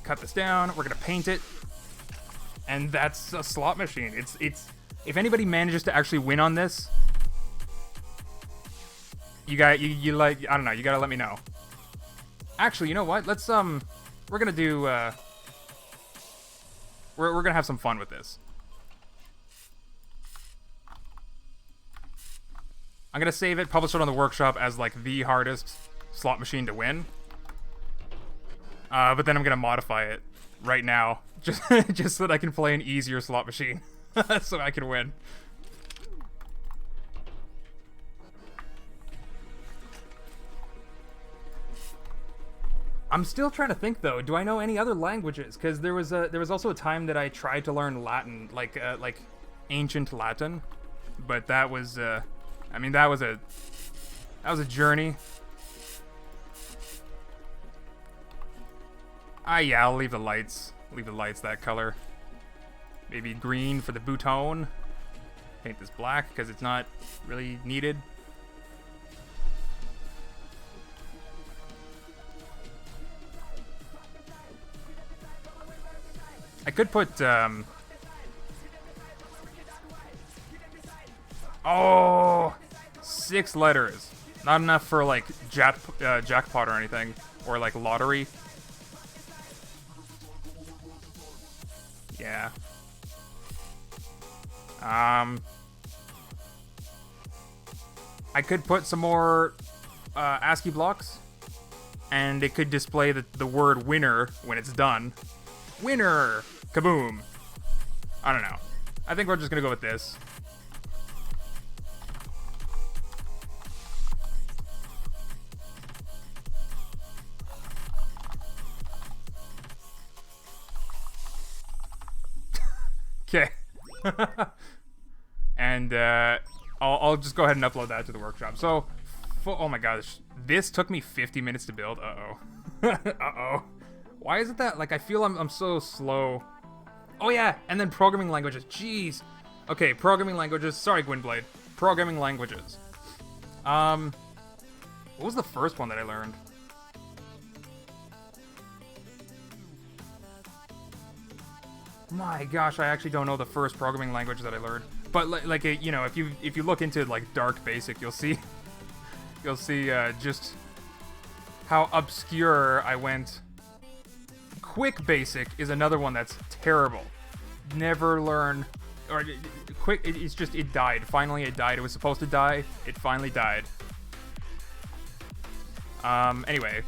cut this down. We're gonna paint it, and that's a slot machine. It's. If anybody manages to actually win on this, you like, I don't know. You gotta let me know. Actually, you know what? Let's we're gonna do. We're gonna have some fun with this. I'm gonna save it, publish it on the workshop as like the hardest slot machine to win. But then I'm gonna modify it right now, just so that I can play an easier slot machine, so I can win. I'm still trying to think though. Do I know any other languages? Because there was also a time that I tried to learn Latin, like ancient Latin, but that was I mean that was a journey. Yeah, I'll leave the lights. Leave the lights that color. Maybe green for the bouton. Paint this black because it's not really needed. I could put, oh, 6 letters. Not enough for, like, jackpot or anything. Or, like, lottery. Yeah. I could put some more, ASCII blocks. And it could display the word winner when it's done. Winner! Kaboom! I don't know. I think we're just gonna go with this. Okay. And I'll just go ahead and upload that to the workshop. So, oh my gosh, this took me 50 minutes to build. Uh-oh. Uh-oh. Why is it that, like, I feel I'm so slow? Oh yeah, and then programming languages. Jeez. Okay, programming languages. Sorry, Gwynblade. Programming languages. What was the first one that I learned? My gosh, I actually don't know the first programming language that I learned. But like you know, if you look into like Dark Basic, you'll see just how obscure I went. Quick Basic is another one that's terrible. Never learn, or quick. It's just it died. Finally, it died. It was supposed to die. It finally died. Anyway.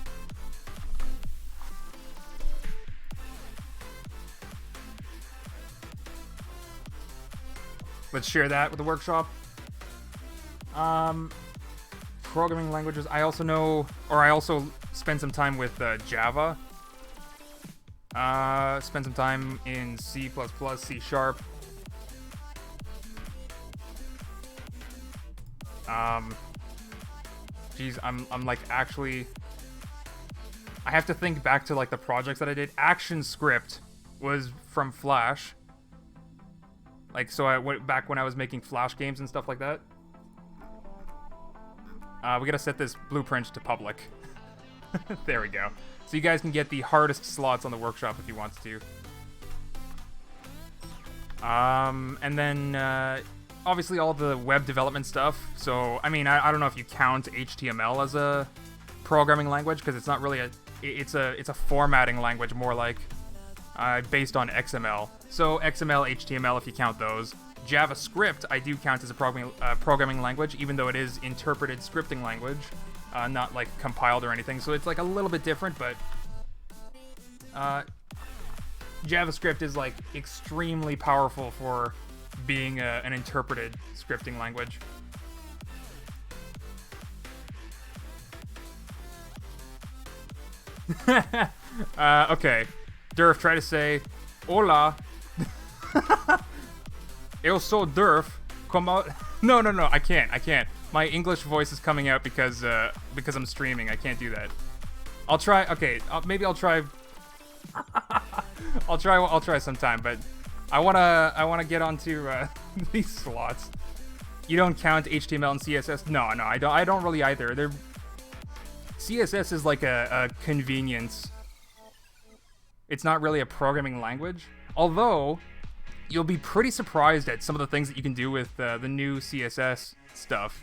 Let's share that with the workshop. programming languages. I also know, or I also spent some time with Java. Spent some time in C++, C#. Geez, I'm like actually, I have to think back to like the projects that I did. ActionScript was from Flash. Like, so I went back when I was making Flash games and stuff like that. We gotta set this blueprint to public. There we go. So you guys can get the hardest slots on the workshop if you want to. And then, obviously all the web development stuff. So, I mean, I don't know if you count HTML as a programming language, because it's not really it's a formatting language, more like based on XML. So XML, HTML, if you count those. JavaScript, I do count as a programming language, even though it is interpreted scripting language, not like compiled or anything. So it's like a little bit different, but JavaScript is like extremely powerful for being an interpreted scripting language. Okay. Durf, try to say, Hola. Eu sou Durf. Como... No, I can't. My English voice is coming out because I'm streaming. I can't do that. I'll try. Okay, maybe I'll try. I'll try sometime. But I wanna get onto these slots. You don't count HTML and CSS? No, I don't really either. CSS is like a convenience. It's not really a programming language. Although, you'll be pretty surprised at some of the things that you can do with the new CSS stuff.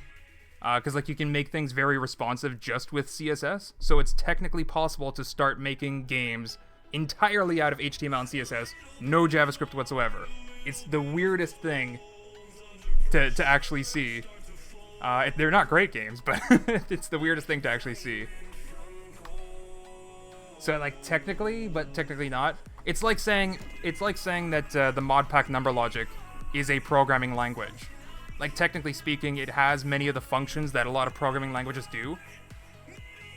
Because like you can make things very responsive just with CSS. So it's technically possible to start making games entirely out of HTML and CSS, no JavaScript whatsoever. It's the weirdest thing to actually see. They're not great games, but it's the weirdest thing to actually see. So like technically, but technically not. It's like saying that the modpack number logic is a programming language. Like technically speaking, it has many of the functions that a lot of programming languages do.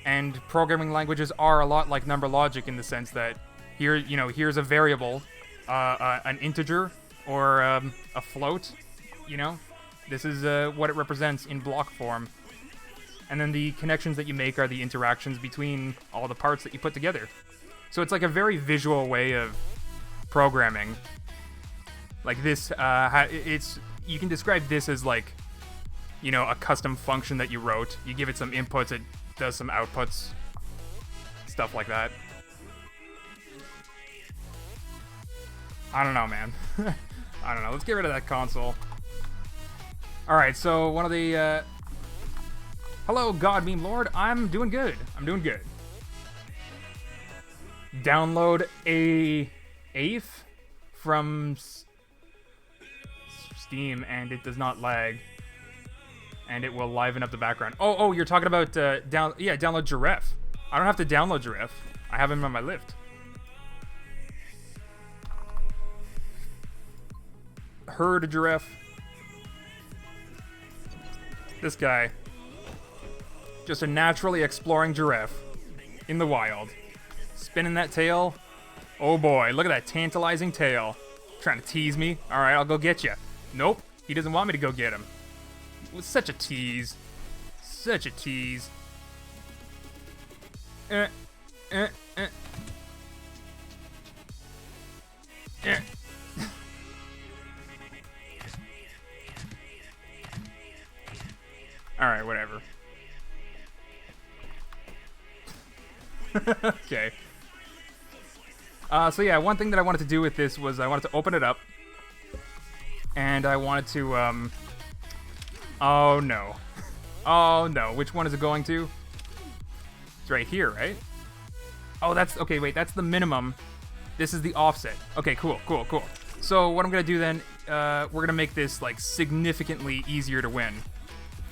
And programming languages are a lot like number logic in the sense that here's a variable, an integer or a float. This is what it represents in block form. And then the connections that you make are the interactions between all the parts that you put together. So it's like a very visual way of programming. Like this, you can describe this as like, a custom function that you wrote. You give it some inputs, it does some outputs, stuff like that. I don't know, man. I don't know. Let's get rid of that console. All right, so one of the. Hello, God Meme Lord. I'm doing good. Download a eighth from Steam, and it does not lag, and it will liven up the background. Oh, you're talking about download Giraffe. I don't have to download Giraffe. I have him on my list. Herd Giraffe. This guy. Just a naturally exploring giraffe in the wild. Spinning that tail. Oh boy, look at that tantalizing tail. Trying to tease me. Alright, I'll go get you. Nope, he doesn't want me to go get him. It was such a tease. Such a tease. Eh. Alright, whatever. Okay. So yeah, one thing that I wanted to do with this was I wanted to open it up. And I wanted to, oh no. Oh no, which one is it going to? It's right here, right? Oh, okay, wait, that's the minimum. This is the offset. Okay, cool. So what I'm gonna do then, we're gonna make this, like, significantly easier to win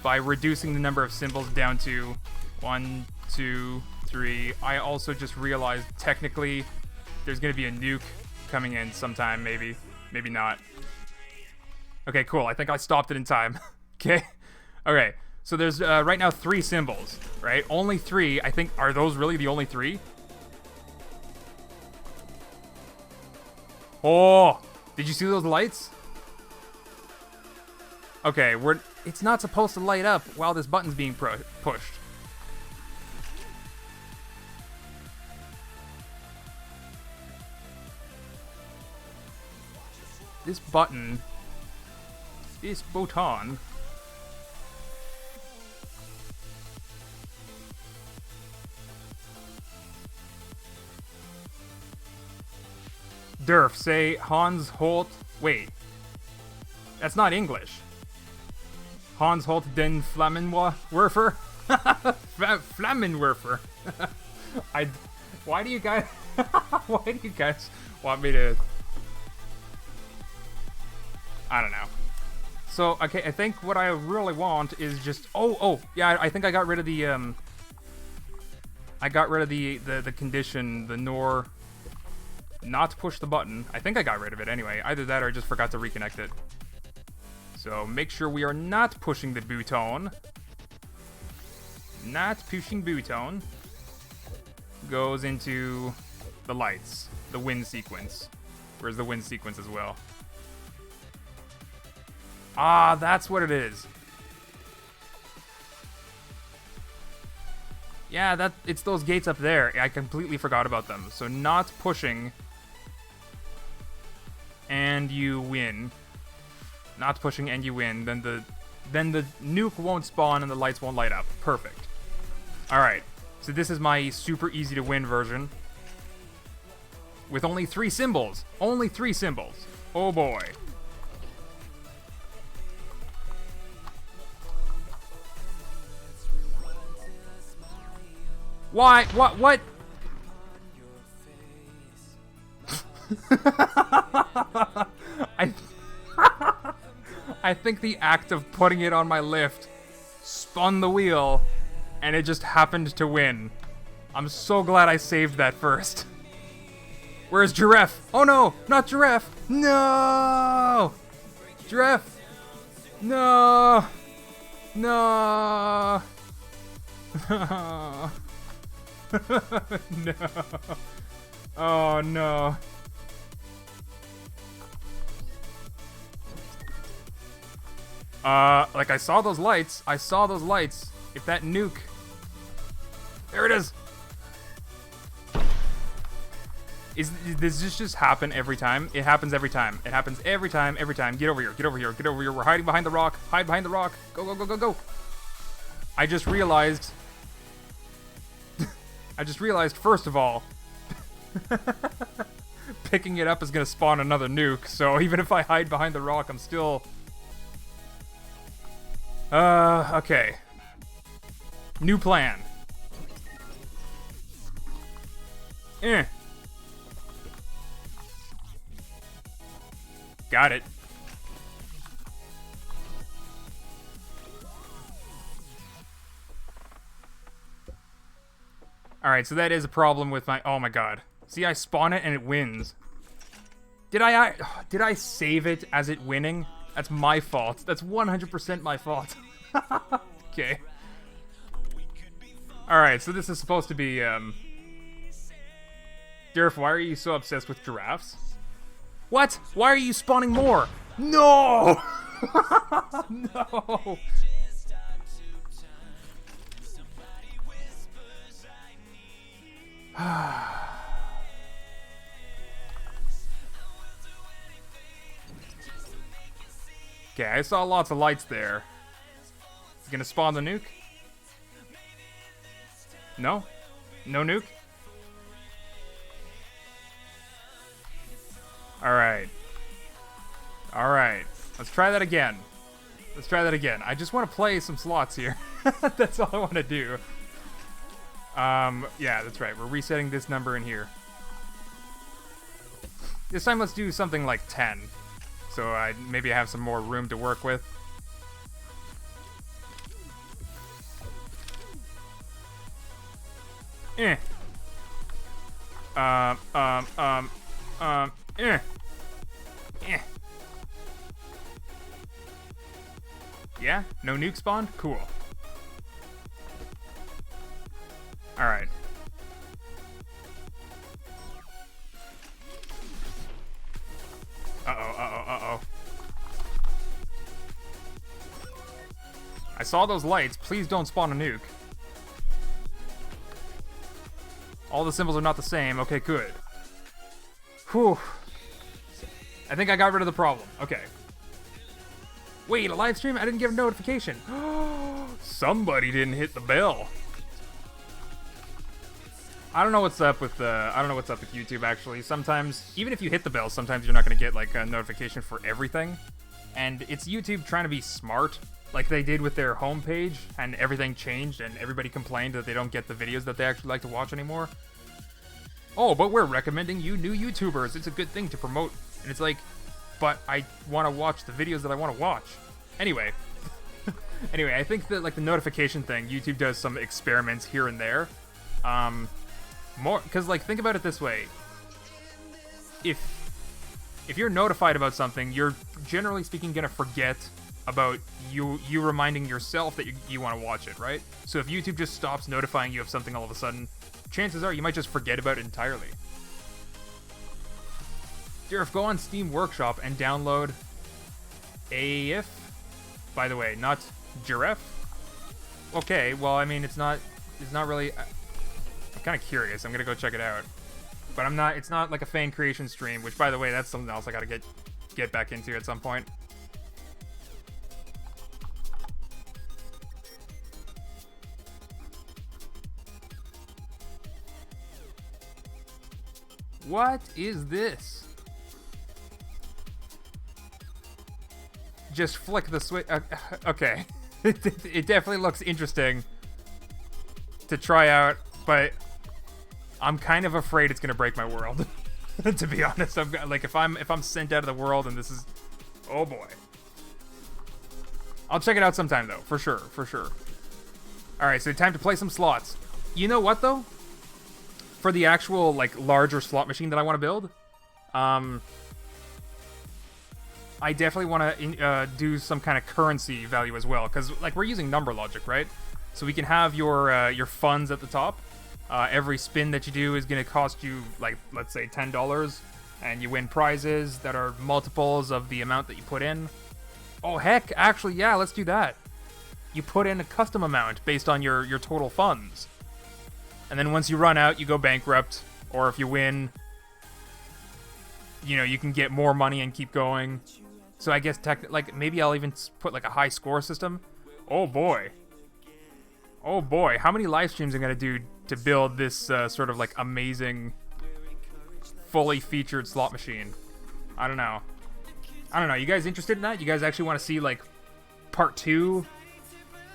by reducing the number of symbols down to 1, 2, 3. I also just realized technically there's gonna be a nuke coming in sometime, maybe not. Okay, cool. I think I stopped it in time. Okay, So there's right now 3 symbols, right? Only 3. I think, are those really the only 3? Oh, did you see those lights? Okay, it's not supposed to light up while this button's being pushed. This button, this button, Durf, say Hans Holt. Wait, that's not English. Hans Holt den Flammenwerfer? Flammenwerfer. Why do you guys want me to? I don't know. So, okay, I think what I really want is just... Oh, yeah, I think I got rid of the, I got rid of the condition, the nor... Not push the button. I think I got rid of it anyway. Either that or I just forgot to reconnect it. So, make sure we are not pushing the button. Not pushing button. Goes into the lights. The wind sequence. Where's the wind sequence as well? Ah, that's what it is. Yeah, it's those gates up there. I completely forgot about them. So not pushing, and you win. Not pushing and you win. Then the nuke won't spawn and the lights won't light up. Perfect. All right. So this is my super easy to win version. With only 3 symbols. Only 3 symbols. Oh boy. Why? What? I think the act of putting it on my lift spun the wheel, and it just happened to win. I'm so glad I saved that first. Where's Giraffe? Oh no, not Giraffe! No! Giraffe! No! No! No. Oh no. Like I saw those lights. If that nuke... There it is! Does this just happen every time? It happens every time. It happens every time. Get over here. We're hiding behind the rock. Hide behind the rock. Go. I just realized, first of all, picking it up is gonna spawn another nuke, so even if I hide behind the rock, I'm still... Okay. New plan. Got it. Alright, so that is a problem with my... Oh my god. See, I spawn it and it wins. Did I save it as it winning? That's my fault. That's 100% my fault. Okay. Alright, so this is supposed to be, Durf, why are you so obsessed with giraffes? What? Why are you spawning more? No! No! Okay, I saw lots of lights there. Is it gonna spawn the nuke? No? No nuke? Alright. Alright. Let's try that again. I just want to play some slots here. That's all I want to do. Yeah, that's right. We're resetting this number in here. This time let's do something like 10. So maybe I have some more room to work with. Eh. Eh. Yeah? No nuke spawned? Cool. saw those lights. Please don't spawn a nuke. All the symbols are not the same. Okay, good. Whew. I think I got rid of the problem. Okay. Wait, a live stream? I didn't get a notification. Somebody didn't hit the bell. I don't know what's up with YouTube actually. Sometimes, even if you hit the bell, sometimes you're not gonna get like a notification for everything. And it's YouTube trying to be smart, like they did with their homepage, and everything changed, and everybody complained that they don't get the videos that they actually like to watch anymore. Oh, but we're recommending you new YouTubers. It's a good thing to promote. And it's like, but I want to watch the videos that I want to watch. Anyway. Anyway, I think that like the notification thing, YouTube does some experiments here and there. More, because like think about it this way. If you're notified about something, you're generally speaking gonna forget about you reminding yourself that you want to watch it, right? So if YouTube just stops notifying you of something all of a sudden, chances are you might just forget about it entirely. Durf, go on Steam Workshop and download AIF. By the way, not Giraffe. Okay, well, I mean, it's not really. I'm kind of curious. I'm gonna go check it out, but I'm not. It's not like a fan creation stream. Which, by the way, that's something else I gotta get back into at some point. What is this? Just flick the switch. Okay. It definitely looks interesting to try out, but I'm kind of afraid it's gonna break my world. To be honest, like if I'm sent out of the world and this is, oh boy. I'll check it out sometime though, for sure. All right, so time to play some slots. You know what though? For the actual like larger slot machine that I want to build, I definitely want to do some kind of currency value as well, because like we're using number logic, right? So we can have your funds at the top. Every spin that you do is going to cost you like, let's say $10, and you win prizes that are multiples of the amount that you put in. Oh heck, actually yeah, let's do that. You put in a custom amount based on your total funds. And then once you run out, you go bankrupt, or if you win, you know, you can get more money and keep going. So I guess like maybe I'll even put like a high score system. Oh boy, how many live streams am I gonna do to build this sort of like amazing, fully featured slot machine? I don't know. You guys interested in that? You guys actually want to see like part 2?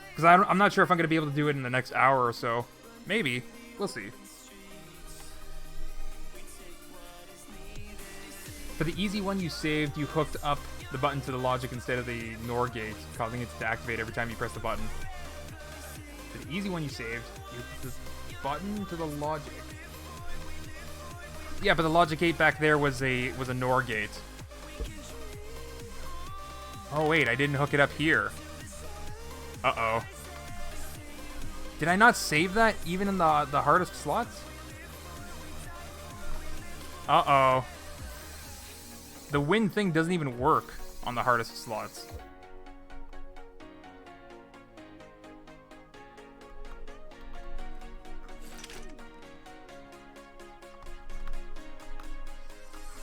Because I'm not sure if I'm gonna be able to do it in the next hour or so. Maybe. We'll see. For the easy one you saved, you hooked up the button to the logic instead of the NOR gate, causing it to activate every time you press the button. For the easy one you saved, you hooked the button to the logic. Yeah, but the logic gate back there was a NOR gate. Oh wait, I didn't hook it up here. Uh-oh. Did I not save that even in the hardest slots? Uh-oh. The win thing doesn't even work on the hardest slots.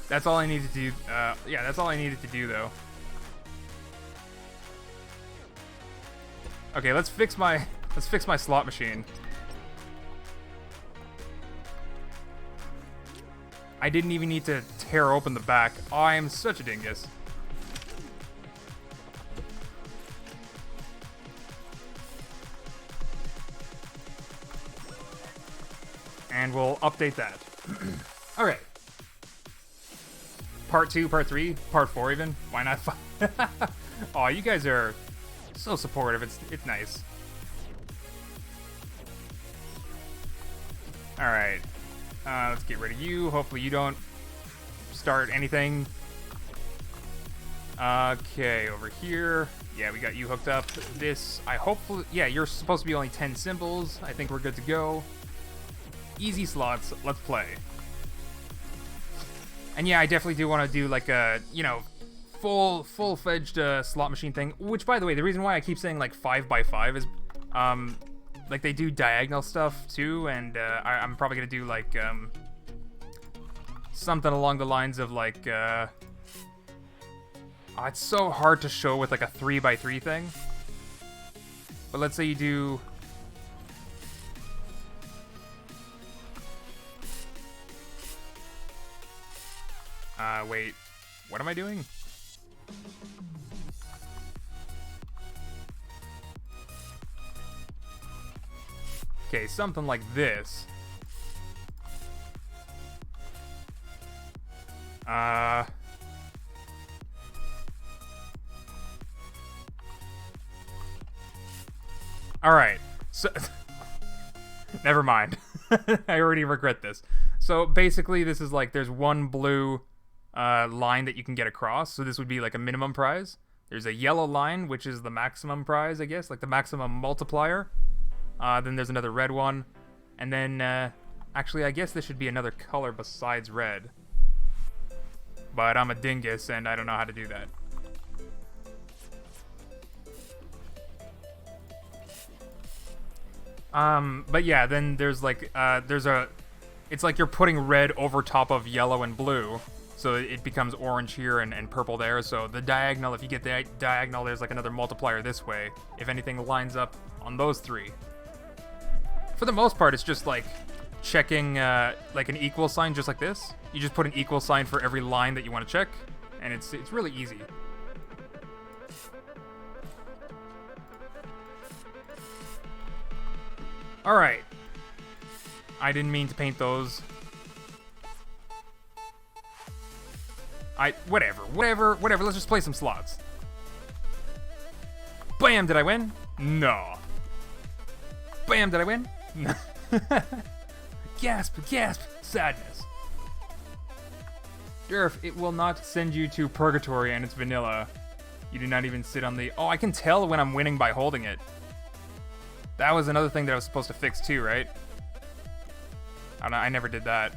That's all I needed to do. Yeah, that's all I needed to do though. Okay, let's fix my slot machine. I didn't even need to tear open the back. Oh, I am such a dingus. And we'll update that. Alright. Part 2, Part 3, Part 4 even. Why not 5? Oh, you guys are so supportive. It's nice. Alright. Let's get rid of you. Hopefully you don't start anything. Okay, over here. Yeah, we got you hooked up. This, yeah, you're supposed to be only 10 symbols. I think we're good to go. Easy slots. Let's play. And yeah, I definitely do want to do like a, you know, full-fledged slot machine thing. Which, by the way, the reason why I keep saying like 5x5 is, like they do diagonal stuff too, and I'm probably gonna do like something along the lines of like. It's so hard to show with like a 3x3 thing. But let's say you do. Wait, what am I doing? Okay, something like this. Alright, so never mind. I already regret this. So basically this is like there's one blue line that you can get across, so this would be like a minimum prize. There's a yellow line, which is the maximum prize, I guess, like the maximum multiplier. Then there's another red one, and then actually I guess this should be another color besides red. But I'm a dingus and I don't know how to do that. But yeah, then there's like, it's like you're putting red over top of yellow and blue, so it becomes orange here and purple there. So the diagonal, if you get the diagonal, there's like another multiplier this way, if anything lines up on those three. For the most part, it's just like checking, like an equal sign, just like this. You just put an equal sign for every line that you want to check, and it's really easy. Alright. I didn't mean to paint those. Whatever, let's just play some slots. Bam, did I win? No. Bam, did I win? No. Gasp, sadness. Durf, it will not send you to purgatory and it's vanilla. You do not even sit on the... Oh, I can tell when I'm winning by holding it. That was another thing that I was supposed to fix too, right? I never did that.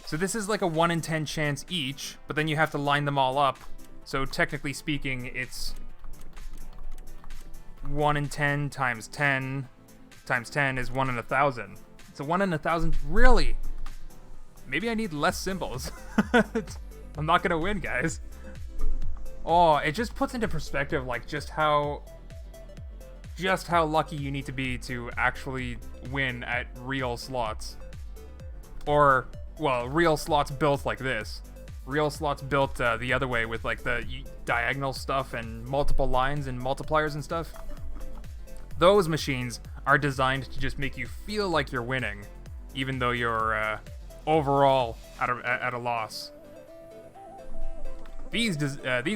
So this is like a 1 in 10 chance each, but then you have to line them all up. So technically speaking, it's 1 in 10 times 10 times 10 is 1 in 1,000. It's a 1 in 1,000. Really? Maybe I need less symbols. I'm not gonna win, guys. Oh, it just puts into perspective like just how lucky you need to be to actually win at real slots. Or, well, real slots built like this. Real slots built the other way with like the diagonal stuff and multiple lines and multipliers and stuff. Those machines are designed to just make you feel like you're winning, even though you're overall at a loss. These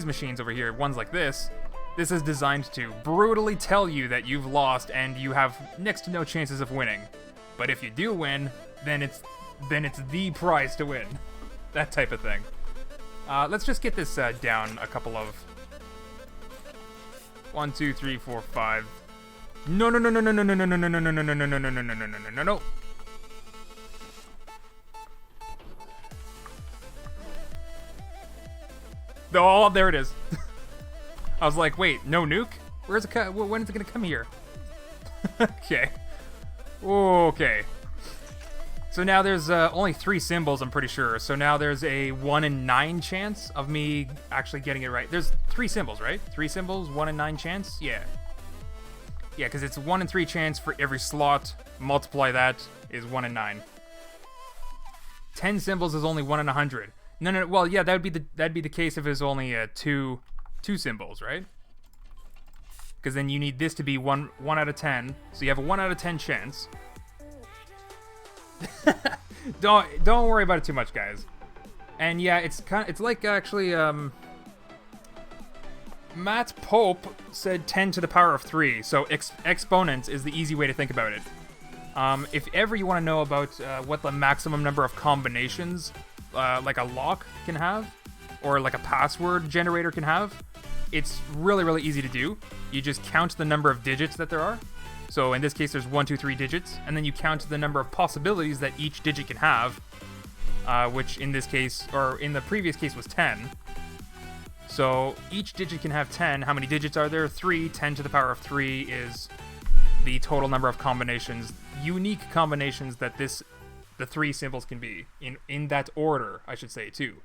machines over here, ones like this is designed to brutally tell you that you've lost and you have next to no chances of winning. But if you do win, then it's the prize to win. That type of thing. Let's just get this down a couple of... 1, 2, 3, 4, 5. No. Oh, there it is. I was like, wait, no nuke? Where's it? When is it gonna come here? Okay. Okay. So now there's only 3 symbols, I'm pretty sure. So now there's a 1 in 9 chance of me actually getting it right. There's 3 symbols, right? 3 symbols, 1 in 9 chance? Yeah. Yeah, because it's 1 in 3 chance for every slot. Multiply that is 1 in 9. 10 symbols is only 1 in 100. No. Well, yeah, that'd be the case if it was only two symbols, right? Because then you need this to be 1 out of 10. So you have a 1 out of 10 chance. Don't worry about it too much, guys. And yeah, it's like actually Matt Pope said 10 to the power of 3. So exponents is the easy way to think about it. If ever you want to know about what the maximum number of combinations like a lock can have, or like a password generator can have, it's really easy to do. You just count the number of digits that there are. So in this case, there's 1, 2, 3 digits, and then you count the number of possibilities that each digit can have, which in this case, or in the previous case, was 10. So each digit can have 10. How many digits are there? 3. 10 to the power of 3 is the total number of combinations, unique combinations that the 3 symbols can be in that order, I should say, too.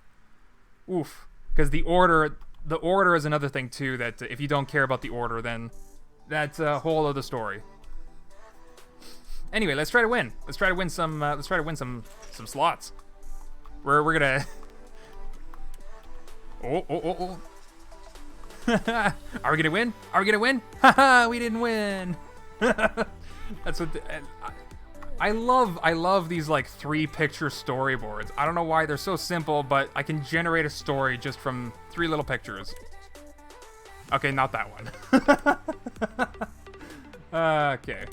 Oof, because the order is another thing too. That if you don't care about the order, then that's a whole other story. Anyway, let's try to win. Let's try to win some. Let's try to win some slots. We're gonna. Oh. Are we gonna win? Are we gonna win? Haha, we didn't win. That's what I love these like 3-picture storyboards. I don't know why they're so simple, but I can generate a story just from 3 little pictures. Okay, not that one. Okay.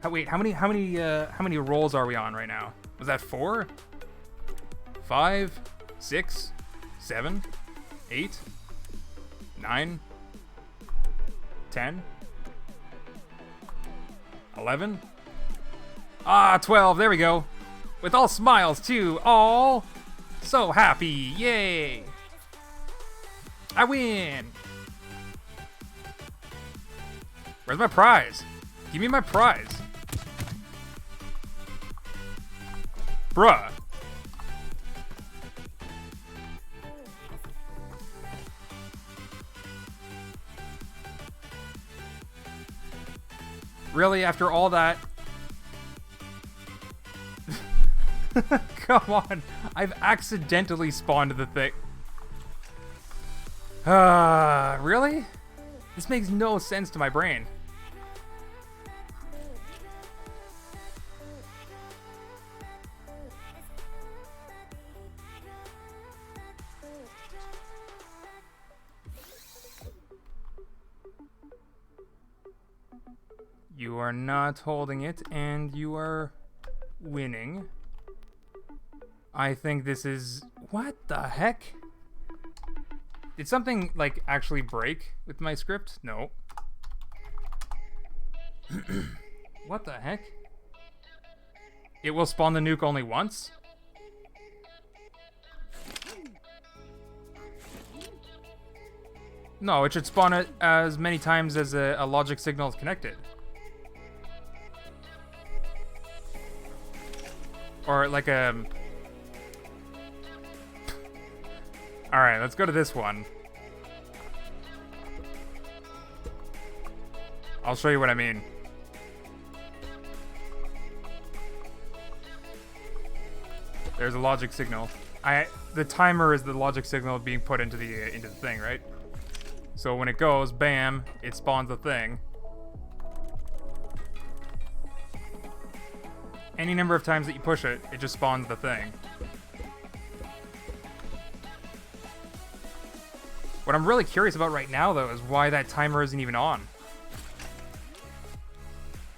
Wait, how many rolls are we on right now? Was that 4? 5, 6, 7, 8, 9, 10, 11. 12. There we go. With all smiles too. All so happy. Yay! I win. Where's my prize? Give me my prize. Bruh. Really, after all that? Come on. I've accidentally spawned the thing. Really? This makes no sense to my brain. You are not holding it, and you are winning. I think this is... What the heck? Did something, like, actually break with my script? No. What the heck? It will spawn the nuke only once? No, it should spawn it as many times as a logic signal is connected. Or like a... Alright, let's go to this one. I'll show you what I mean. There's a logic signal. The timer is the logic signal being put into the thing, right? So when it goes, bam, it spawns the thing. Any number of times that you push it, it just spawns the thing. What I'm really curious about right now, though, is why that timer isn't even on.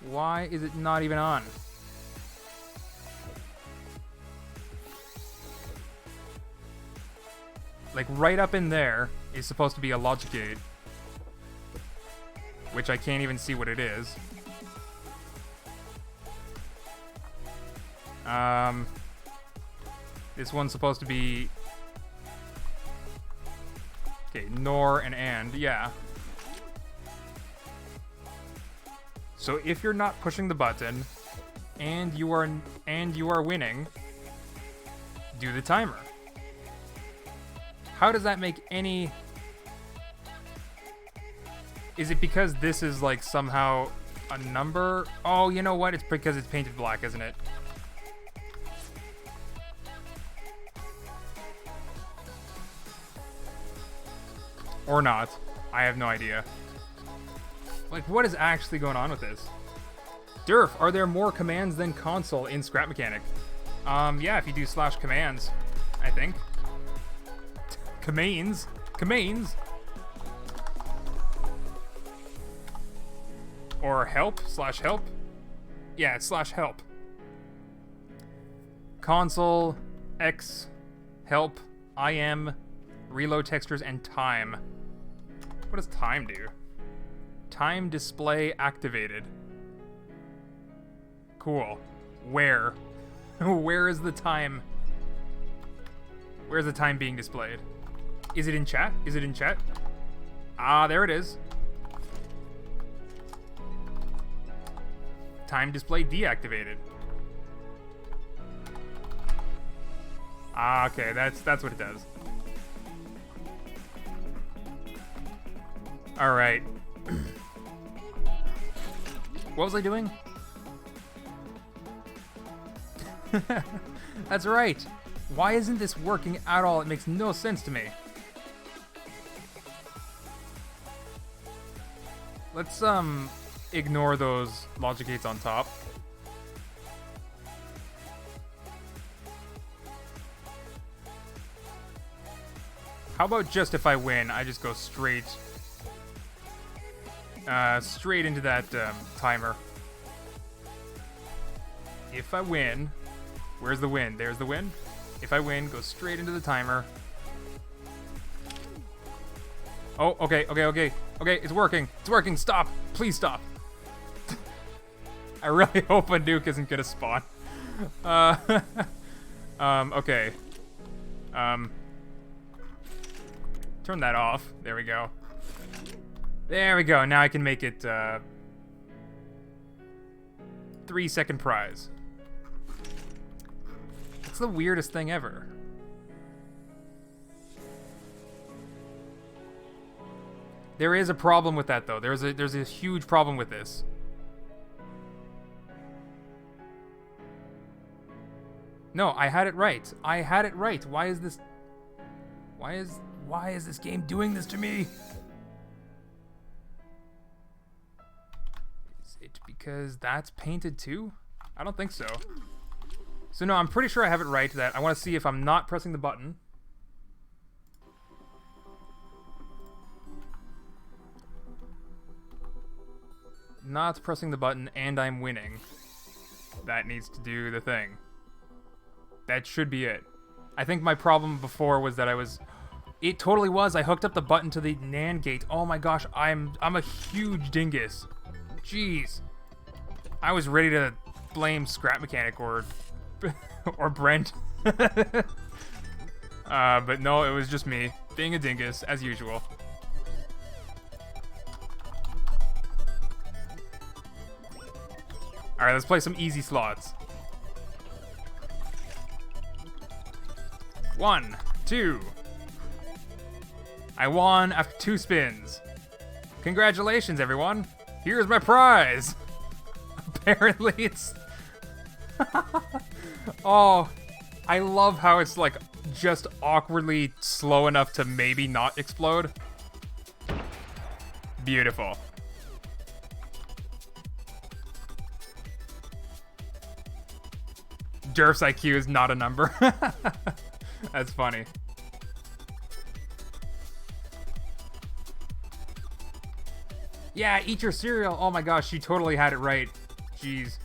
Why is it not even on? Like, right up in there is supposed to be a logic gate. Which I can't even see what it is. This one's supposed to be... Okay, nor and, yeah. So if you're not pushing the button, and you are winning, do the timer. How does that make any... Is it because this is like somehow a number? Oh, you know what? It's because it's painted black, isn't it? Or not. I have no idea. Like, what is actually going on with this? Durf, are there more commands than console in Scrap Mechanic? Yeah, if you do /commands, I think. Commands? Commands? Or help, /help? Yeah, it's /help. Console, X, help, IM, reload textures, and time. What does time do? Time display activated. Cool. Where? Where is the time? Where's the time being displayed? Is it in chat? Is it in chat? Ah, there it is. Time display deactivated. Ah, okay, that's what it does. All right. What was I doing? That's right. Why isn't this working at all? It makes no sense to me. Let's ignore those logic gates on top. How about just if I win, I just go straight into that timer. If I win, where's the win? There's the win. If I win, go straight into the timer. Oh, okay, it's working. It's working. Stop. Please stop. I really hope a nuke isn't gonna spawn. Okay. Turn that off. There we go. There we go. Now I can make it 3-second prize. It's the weirdest thing ever. There is a problem with that though. There's a huge problem with this. No, I had it right. I had it right. Why is this game doing this to me? Is it because that's painted too? I don't think so. So no, I'm pretty sure I have it right that I want to see if I'm not pressing the button. Not pressing the button and I'm winning. That needs to do the thing. That should be it. I think my problem before was that it totally was. I hooked up the button to the NAND gate. Oh my gosh, I'm a huge dingus. Jeez. I was ready to blame Scrap Mechanic or Brent. But no, it was just me being a dingus as usual. All right, let's play some easy slots. 1, 2. I won after 2 spins. Congratulations, everyone. Here's my prize. Apparently it's... Oh, I love how it's like just awkwardly slow enough to maybe not explode. Beautiful. Durf's IQ is not a number. That's funny. Yeah, eat your cereal. Oh my gosh, she totally had it right. Jeez.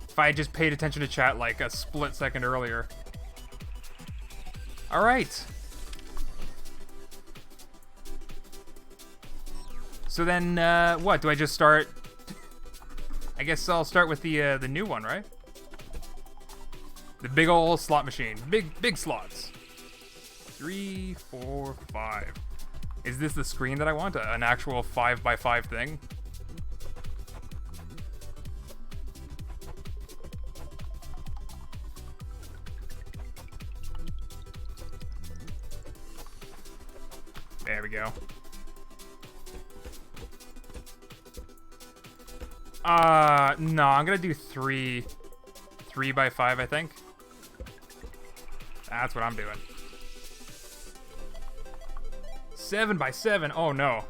If I had just paid attention to chat like a split second earlier. All right. So then, what? Do I just start? I guess I'll start with the new one, right? The big ol' slot machine. Big slots. 3, 4, 5. Is this the screen that I want? An actual 5x5 thing? There we go. No, I'm gonna do 3x5, I think. That's what I'm doing. 7x7. Oh no.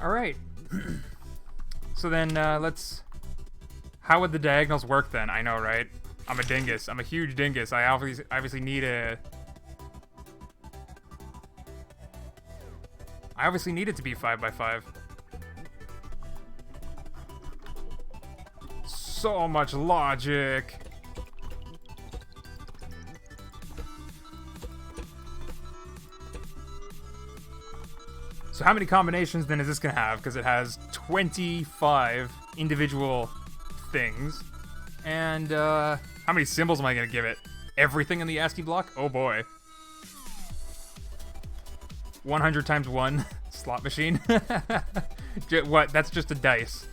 All right. So then let's... How would the diagonals work then? I know, right? I'm a dingus. I'm a huge dingus. I obviously need a... I obviously need it to be 5x5. So much logic. So how many combinations then is this gonna have? Because it has 25 individual things. And how many symbols am I gonna give it? Everything in the ASCII block? Oh boy. 100 times 1 slot machine. What? That's just a dice.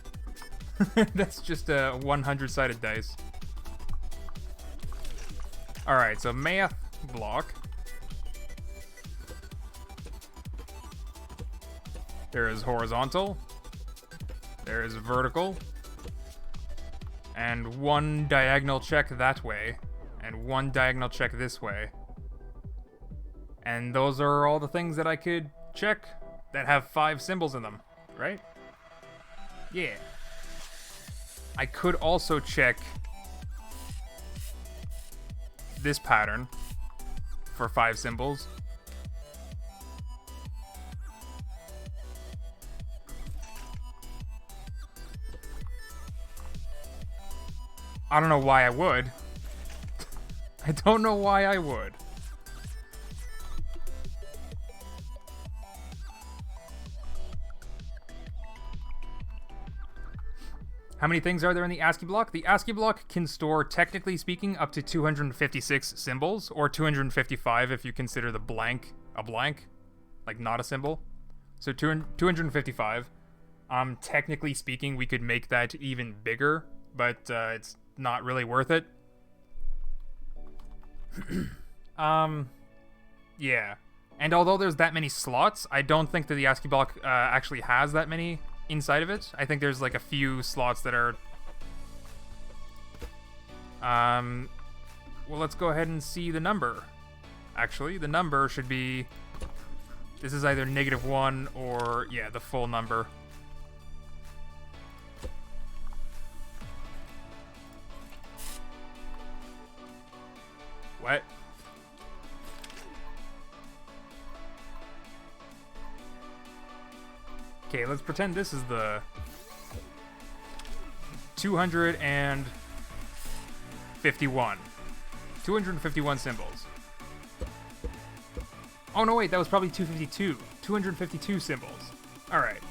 That's just a 100-sided dice. Alright, so math block. There is horizontal. There is vertical. And one diagonal check that way. And one diagonal check this way. And those are all the things that I could check that have 5 symbols in them, right? Yeah. I could also check this pattern for 5 symbols. I don't know why I would. I don't know why I would. How many things are there in the ASCII block? The ASCII block can store, technically speaking, up to 256 symbols, or 255 if you consider the blank a blank, like not a symbol. So 255. Technically speaking, we could make that even bigger, but it's not really worth it. Yeah. And although there's that many slots, I don't think that the ASCII block actually has that many inside of it. I think there's like a few slots that are... Well, let's go ahead and see the number. Actually, the number should be... This is either -1 or, yeah, the full number. What? Okay, let's pretend this is the 251. 251 symbols. Oh no, wait, that was probably 252. 252 symbols. Alright.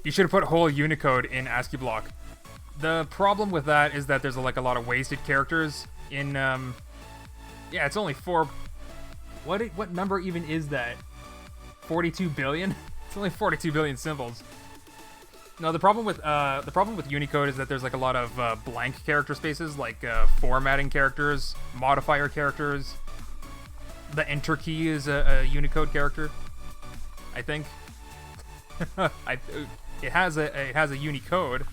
You should have put whole Unicode in ASCII block. The problem with that is that there's like a lot of wasted characters in, yeah, it's only 4... What number even is that? 42 billion? It's only 42 billion symbols. No, the problem with Unicode is that there's like a lot of blank character spaces, like formatting characters, modifier characters. The enter key is a Unicode character, I think. It has a Unicode.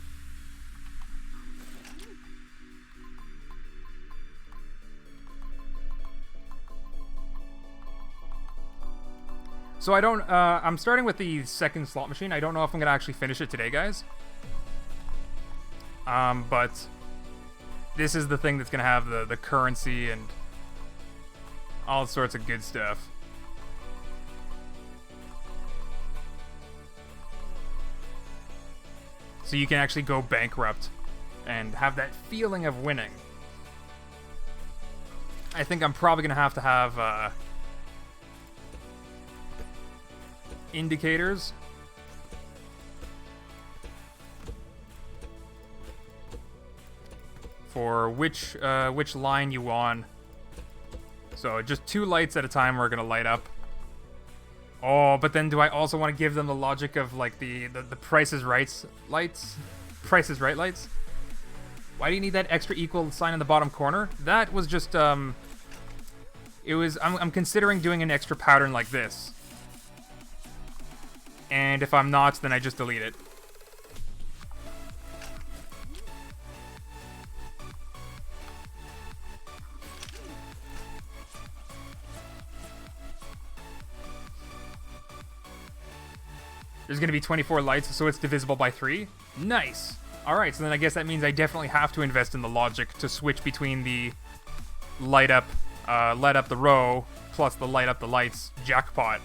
So I don't, I'm starting with the second slot machine. I don't know if I'm going to actually finish it today, guys. But this is the thing that's going to have the currency and all sorts of good stuff. So you can actually go bankrupt and have that feeling of winning. I think I'm probably going to have indicators. For which line you want. So just 2 lights at a time are gonna light up. Oh, but then do I also want to give them the logic of like the Price is Right lights? Price is Right lights? Why do you need that extra equal sign in the bottom corner? That was just I'm considering doing an extra pattern like this. And if I'm not, then I just delete it. There's going to be 24 lights, so it's divisible by 3. Nice! Alright, so then I guess that means I definitely have to invest in the logic to switch between the light up the row plus the light up the lights jackpot.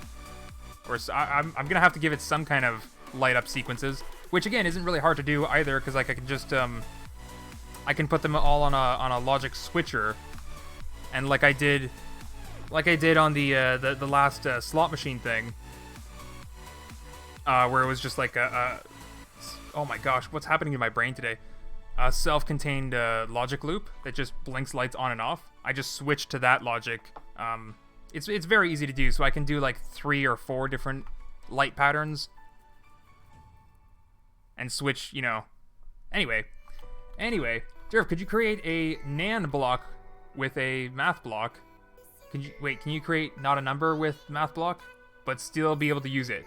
Or I'm going to have to give it some kind of light up sequences, which again isn't really hard to do either, because like I can just I can put them all on a logic switcher, and like I did like I did on the last slot machine thing, where it was just like oh my gosh, what's happening in my brain today? A self-contained logic loop that just blinks lights on and off. I just switched to that logic. It's very easy to do, so I can do like 3 or 4 different light patterns and switch, you know. Anyway, Durf, could you create a NaN block with a math block? Can you create not a number with math block, but still be able to use it?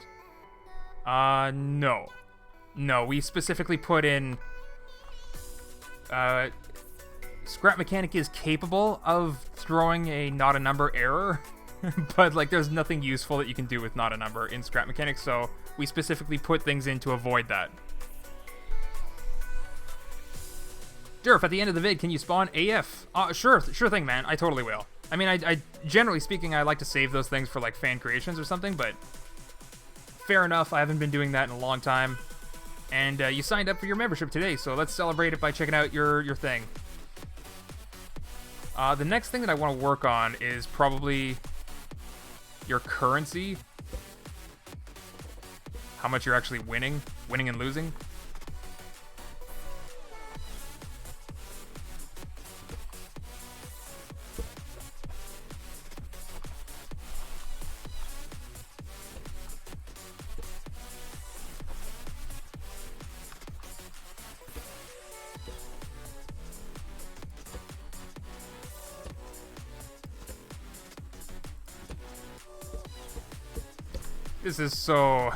No. No, we specifically put in... SKREP MEKNIK is capable of throwing a not a number error, but like there's nothing useful that you can do with not a number in SKREP MEKNIK, so we specifically put things in to avoid that. Durf, at the end of the vid, can you spawn AF? Sure thing, man. I totally will. I mean, I generally speaking, I like to save those things for like fan creations or something, but fair enough. I haven't been doing that in a long time. And you signed up for your membership today, so let's celebrate it by checking out your thing. The next thing that I want to work on is probably your currency. How much you're actually winning and losing. This is so...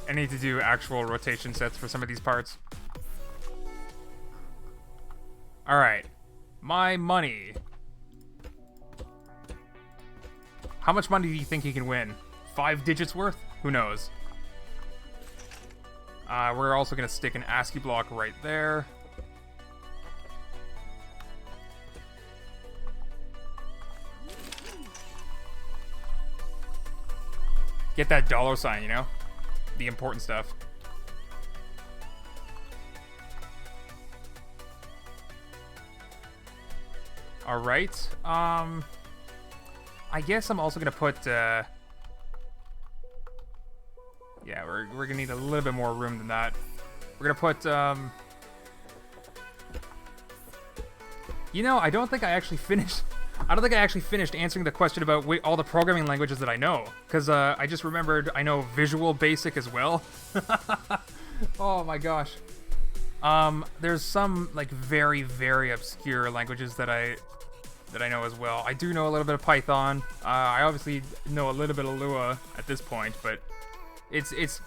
I need to do actual rotation sets for some of these parts. Alright. My money. How much money do you think he can win? 5 digits worth? Who knows? We're also going to stick an ASCII block right there. Get that $sign, you know? The important stuff. Alright. I guess I'm also gonna put, yeah, we're gonna need a little bit more room than that. We're gonna put, you know, I don't think I actually finished answering the question about all the programming languages that I know, because I just remembered I know Visual Basic as well. Oh my gosh. There's some like very, very obscure languages that I know as well. I do know a little bit of Python. I obviously know a little bit of Lua at this point, but it's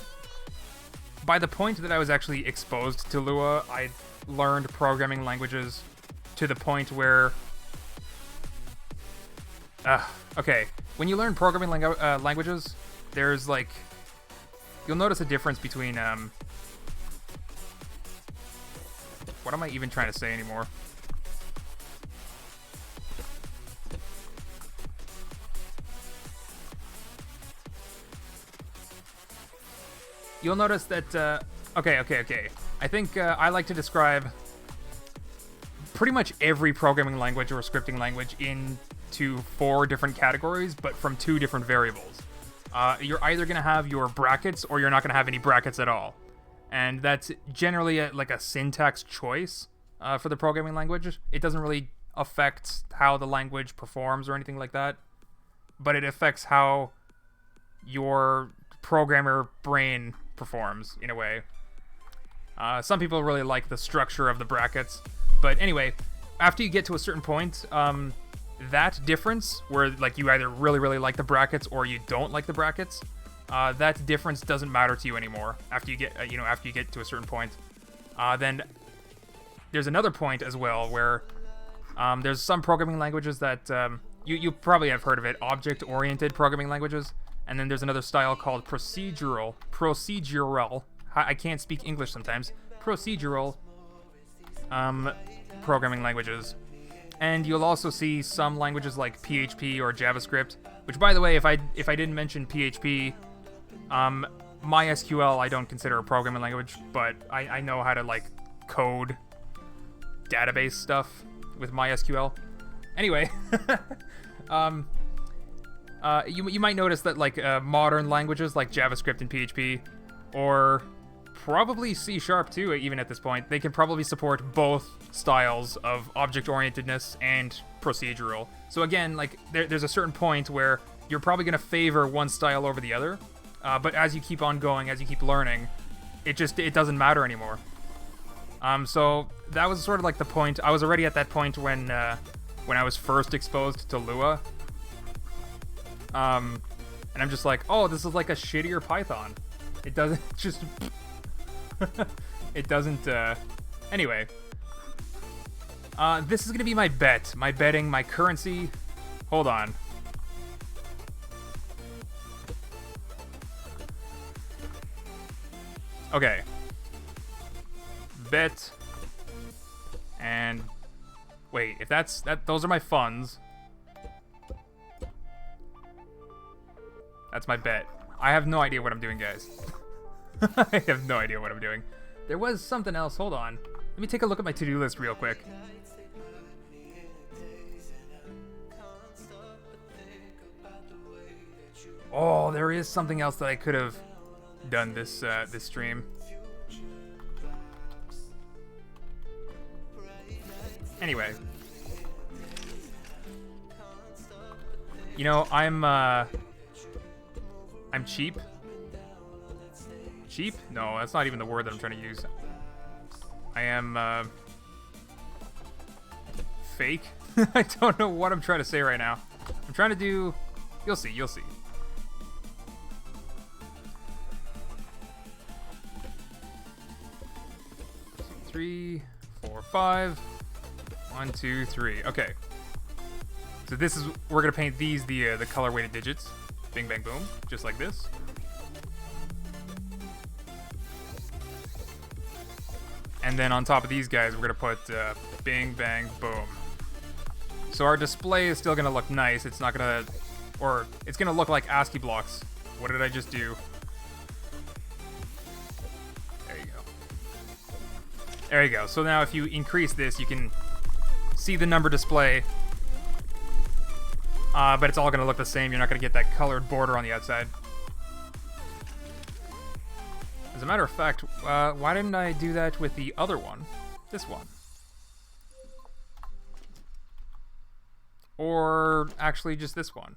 by the point that I was actually exposed to Lua, I learned programming languages to the point where okay, when you learn programming languages, there's like, you'll notice a difference between, what am I even trying to say anymore? You'll notice that, okay. I think I like to describe pretty much every programming language or scripting language into 4 different categories, but from 2 different variables. You're either going to have your brackets or you're not going to have any brackets at all. And that's generally like a syntax choice for the programming language. It doesn't really affect how the language performs or anything like that, but it affects how your programmer brain performs in a way. Some people really like the structure of the brackets, but anyway, after you get to a certain point, that difference where like you either really like the brackets or you don't like the brackets, that difference doesn't matter to you anymore after you get after you get to a certain point. Then there's another point as well where there's some programming languages that you probably have heard of it, object-oriented programming languages, and then there's another style called procedural. I can't speak English sometimes. Procedural programming languages. And you'll also see some languages like PHP or JavaScript, which, by the way, if I didn't mention PHP, MySQL I don't consider a programming language, but I know how to like code database stuff with MySQL. Anyway, you might notice that like modern languages like JavaScript and PHP, or probably C# too, even at this point, they can probably support both styles of object-orientedness and procedural. So again, like there's a certain point where you're probably going to favor one style over the other, but as you keep on going, as you keep learning, it doesn't matter anymore. So that was sort of like the point. I was already at that point when I was first exposed to Lua. And I'm just like, oh, this is like a shittier Python. It doesn't just... it doesn't, Anyway. This is gonna be my bet. My betting, my currency. Hold on. Okay. Bet. And... Wait, if those are my funds. That's my bet. I have no idea what I'm doing, guys. I have no idea what I'm doing. There was something else. Hold on. Let me take a look at my to-do list real quick. Oh, there is something else that I could have done this stream. Anyway. You know, I'm cheap. Cheap? No, that's not even the word that I'm trying to use. I am, fake? I don't know what I'm trying to say right now. I'm trying to do... You'll see, you'll see. Three, 4, 5. 1, 2, 3. Okay. So this is... We're gonna paint these the color-weighted digits. Bing, bang, boom. Just like this. And then on top of these guys, we're gonna put bing, bang, boom. So our display is still gonna look nice. It's not gonna... Or, it's gonna look like ASCII blocks. What did I just do? There you go. There you go. So now if you increase this, you can see the number display. But it's all gonna look the same. You're not gonna get that colored border on the outside. As a matter of fact, why didn't I do that with the other one? This one. Or actually just this one.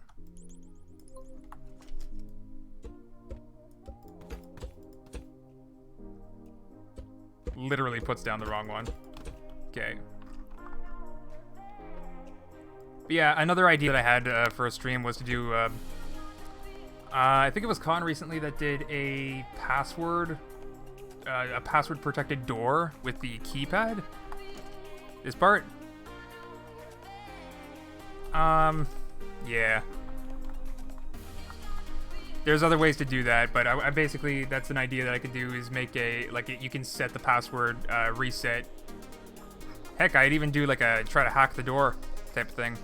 Literally puts down the wrong one. Okay. But yeah, another idea that I had for a stream was to do... I think it was Con recently that did a password protected door with the keypad. This part. Yeah. There's other ways to do that, but I basically, that's an idea that I could do is make a, like, you can set the password, reset. Heck, I'd even do like a try to hack the door type of thing.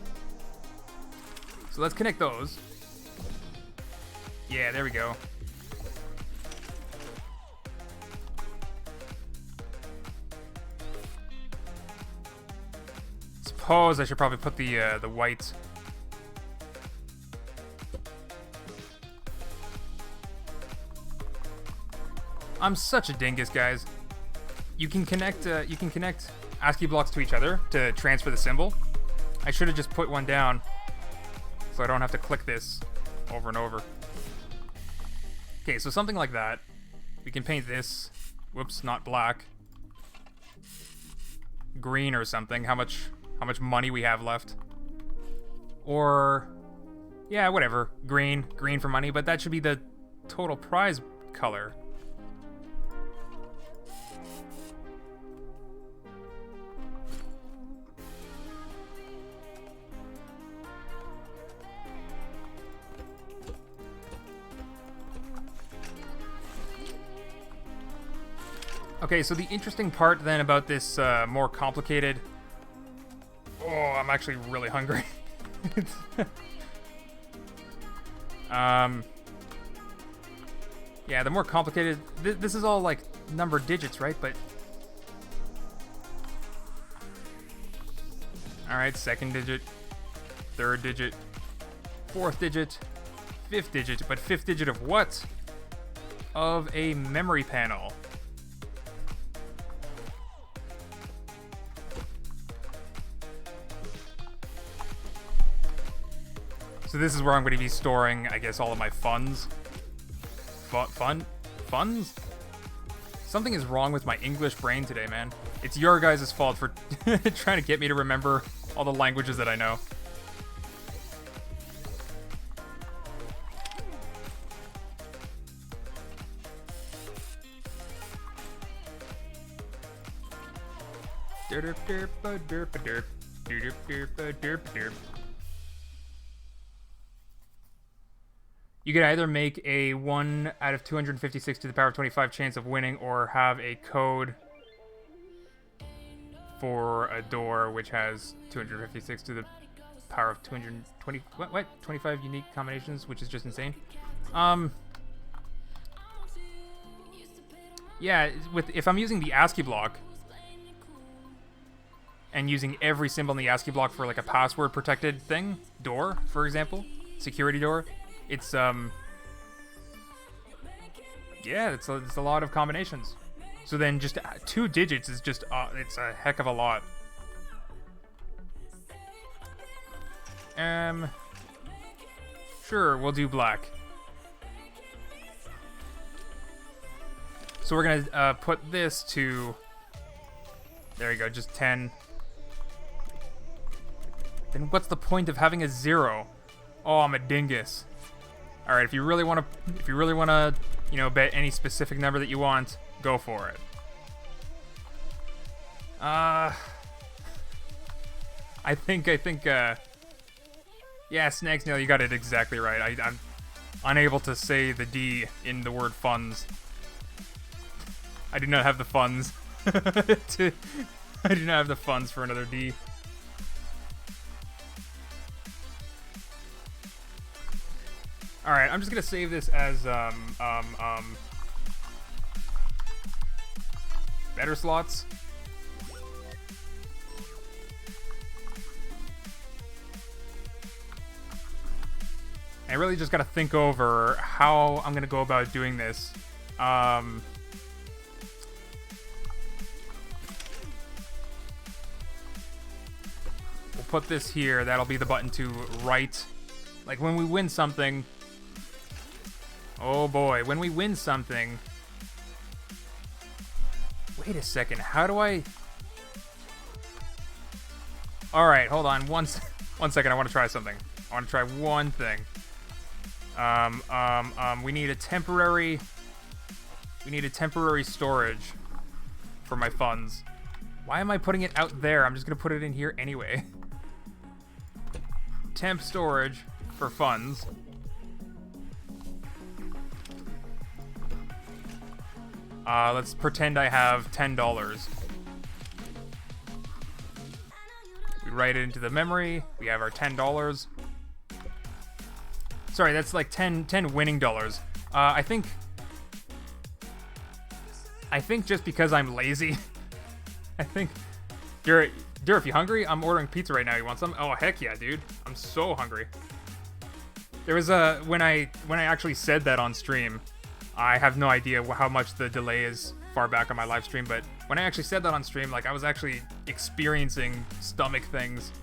So let's connect those. Yeah, there we go. Suppose I should probably put the white. I'm such a dingus, guys. You can connect ASCII blocks to each other to transfer the symbol. I should have just put one down so I don't have to click this over and over. Okay, so something like that. We can paint this. Whoops, not black. Green or something. How much money we have left. Or yeah, whatever. Green for money, but that should be the total prize color. Okay, so the interesting part then about this more complicated... Oh, I'm actually really hungry. Yeah, the more complicated... This is all like numbered digits, right? But... Alright, second digit. Third digit. 4th digit, 5th digit, but 5th digit of what? Of a memory panel. So this is where I'm going to be storing, I guess, all of my funds. Funds? Something is wrong with my English brain today, man. It's your guys' fault for trying to get me to remember all the languages that I know. You can either make a 1 out of 256 to the power of 25 chance of winning, or have a code for a door which has 256 to the power of 220 what 25 unique combinations, which is just insane. Yeah, if I'm using the ASCII block and using every symbol in the ASCII block for like a password protected thing, door, for example, security door, it's yeah, it's a lot of combinations. So then just 2 digits is just it's a heck of a lot. Sure, we'll do black. So we're gonna put this to, there you go, just 10. Then what's the point of having a 0? Oh, I'm a dingus. All right, if you really want to, you know, bet any specific number that you want, go for it. I think, yeah, Snagsnail, you got it exactly right. I'm unable to say the D in the word funds. I do not have the funds I do not have the funds for another D. All right, I'm just gonna save this as better slots. I really just gotta think over how I'm gonna go about doing this. We'll put this here. That'll be the button to write. Like when we win something. Oh boy, when we win something. Wait a second, how do I... Alright, hold on, one second, I want to try something. I want to try one thing. We need a temporary storage for my funds. Why am I putting it out there? I'm just gonna put it in here anyway. Temp storage for funds. Let's pretend I have $10. We write it into the memory. We have our $10. Sorry, that's like 10 winning dollars. I think just because I'm lazy, I think Durf, you hungry? I'm ordering pizza right now. You want some? Oh heck yeah, dude! I'm so hungry. There was when I actually said that on stream, I have no idea how much the delay is far back on my live stream, but when I actually said that on stream, like I was actually experiencing stomach things.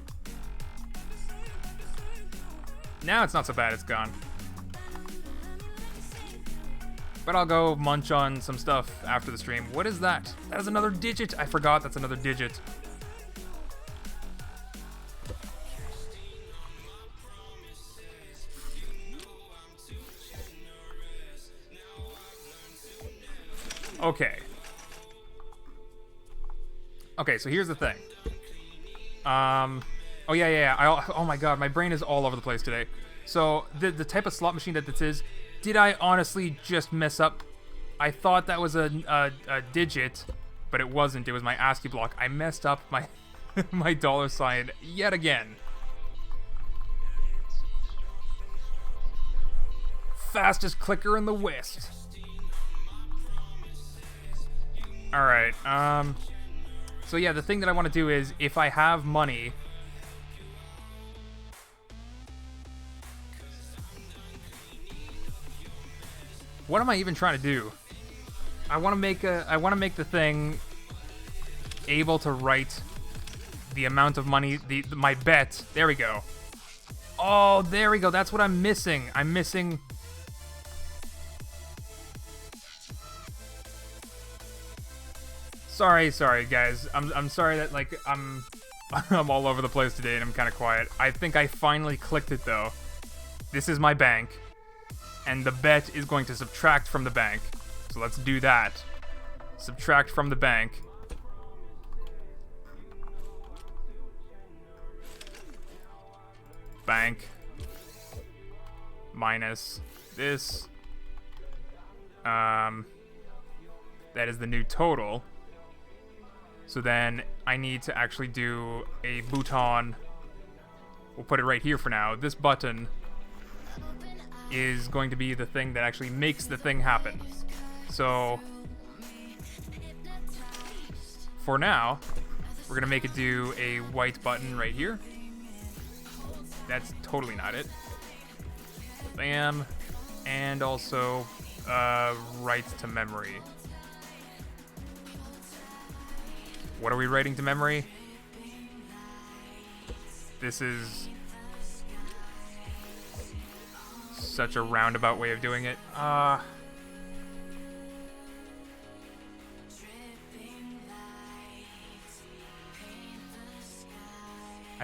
Now it's not so bad, it's gone. But I'll go munch on some stuff after the stream. What is that? That is another digit. I forgot that's another digit. Okay. Okay, so here's the thing. Oh yeah. Oh my god, my brain is all over the place today. So the type of slot machine that this is, did I honestly just mess up? I thought that was a digit, but it wasn't. It was my ASCII block. I messed up my my dollar sign yet again. Fastest clicker in the West. All right. So yeah, the thing that I want to do is, if I have money, What am I even trying to do? I want to make the thing able to write the amount of money, my bet. There we go. Oh, there we go. That's what I'm missing. I'm missing. Sorry, guys. I'm sorry that like I'm all over the place today and I'm kind of quiet. I think I finally clicked it though. This is my bank, and the bet is going to subtract from the bank. So let's do that. Subtract from the bank. Bank minus this. That is the new total. So then I need to actually do a button. We'll put it right here for now. This button is going to be the thing that actually makes the thing happen. So for now, we're gonna make it do a white button right here. That's totally not it. Bam. And also write to memory. What are we writing to memory? This is such a roundabout way of doing it. I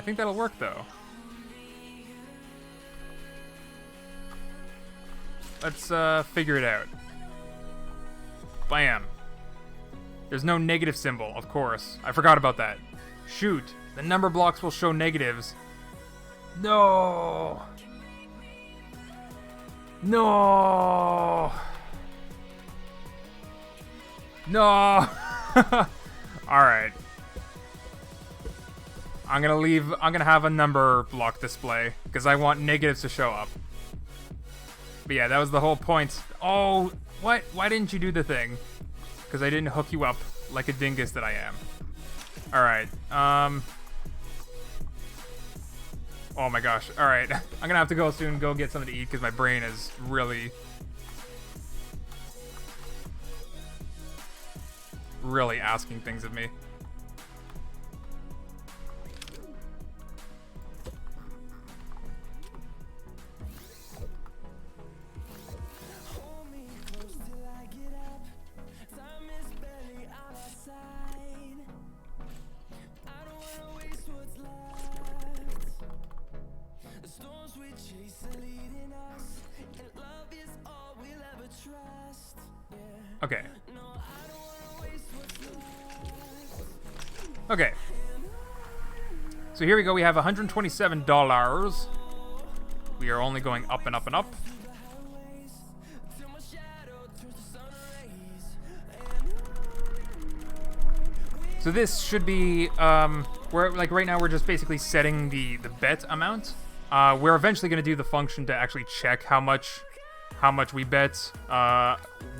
think that'll work though. Let's figure it out. Bam. There's no negative symbol, of course. I forgot about that. Shoot. The number blocks will show negatives. No. No. No. Alright. I'm gonna have a number block display because I want negatives to show up. But yeah, that was the whole point. Oh, what? Why didn't you do the thing? Because I didn't hook you up like a dingus that I am. Alright, oh my gosh, alright. I'm gonna have to go soon, go get something to eat because my brain is really asking things of me. Okay. Okay. So here we go. We have $127. We are only going up and up and up. So this should be, we're like right now we're just basically setting the bet amount. We're eventually going to do the function to actually check how much we bet,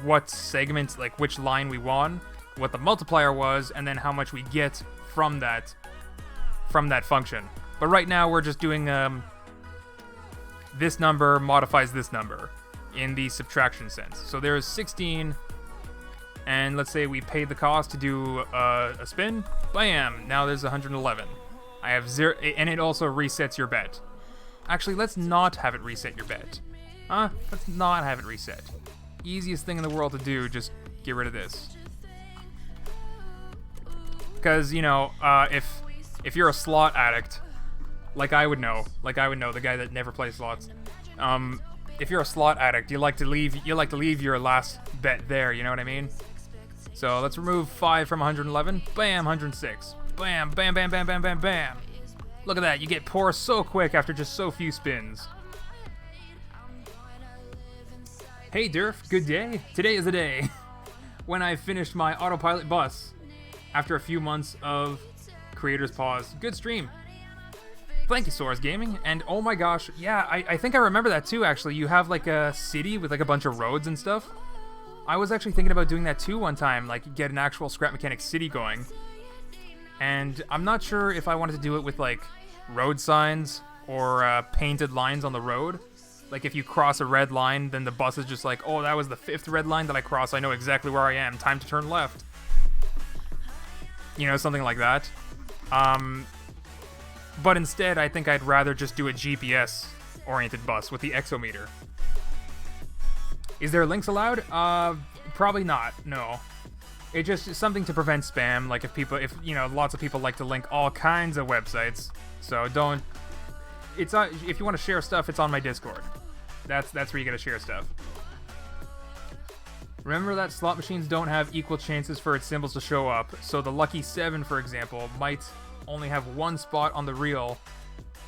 what segment, like which line we won, what the multiplier was, and then how much we get from that function. But right now we're just doing this number modifies this number in the subtraction sense. So there's 16, and let's say we paid the cost to do a spin. Bam! Now there's 111. I have 0, and it also resets your bet. Actually, let's not have it reset your bet. Let's not have it reset. Easiest thing in the world to do, just get rid of this. Because, you know, if you're a slot addict, like I would know, the guy that never plays slots, if you're a slot addict, you like to leave your last bet there, you know what I mean? So let's remove 5 from 111. Bam, 106. Bam, bam, bam, bam, bam, bam, bam. Look at that, you get poor so quick after just so few spins. Hey Durf, good day. Today is the day when I finished my autopilot bus after a few months of creator's pause. Good stream. Thank you, Soares Gaming. And oh my gosh, yeah, I think I remember that too, actually. You have like a city with like a bunch of roads and stuff. I was actually thinking about doing that too one time, like get an actual Scrap Mechanic city going. And I'm not sure if I wanted to do it with like road signs or painted lines on the road. Like, if you cross a red line, then the bus is just like, oh, that was the 5th red line that I crossed. I know exactly where I am. Time to turn left. You know, something like that. But instead, I think I'd rather just do a GPS-oriented bus with the exometer. Is there links allowed? Probably not, no. It just is something to prevent spam, like if you know, lots of people like to link all kinds of websites. So don't, it's not, if you want to share stuff, it's on my Discord. That's where you gotta share stuff. Remember that slot machines don't have equal chances for its symbols to show up, so the lucky 7, for example, might only have 1 spot on the reel,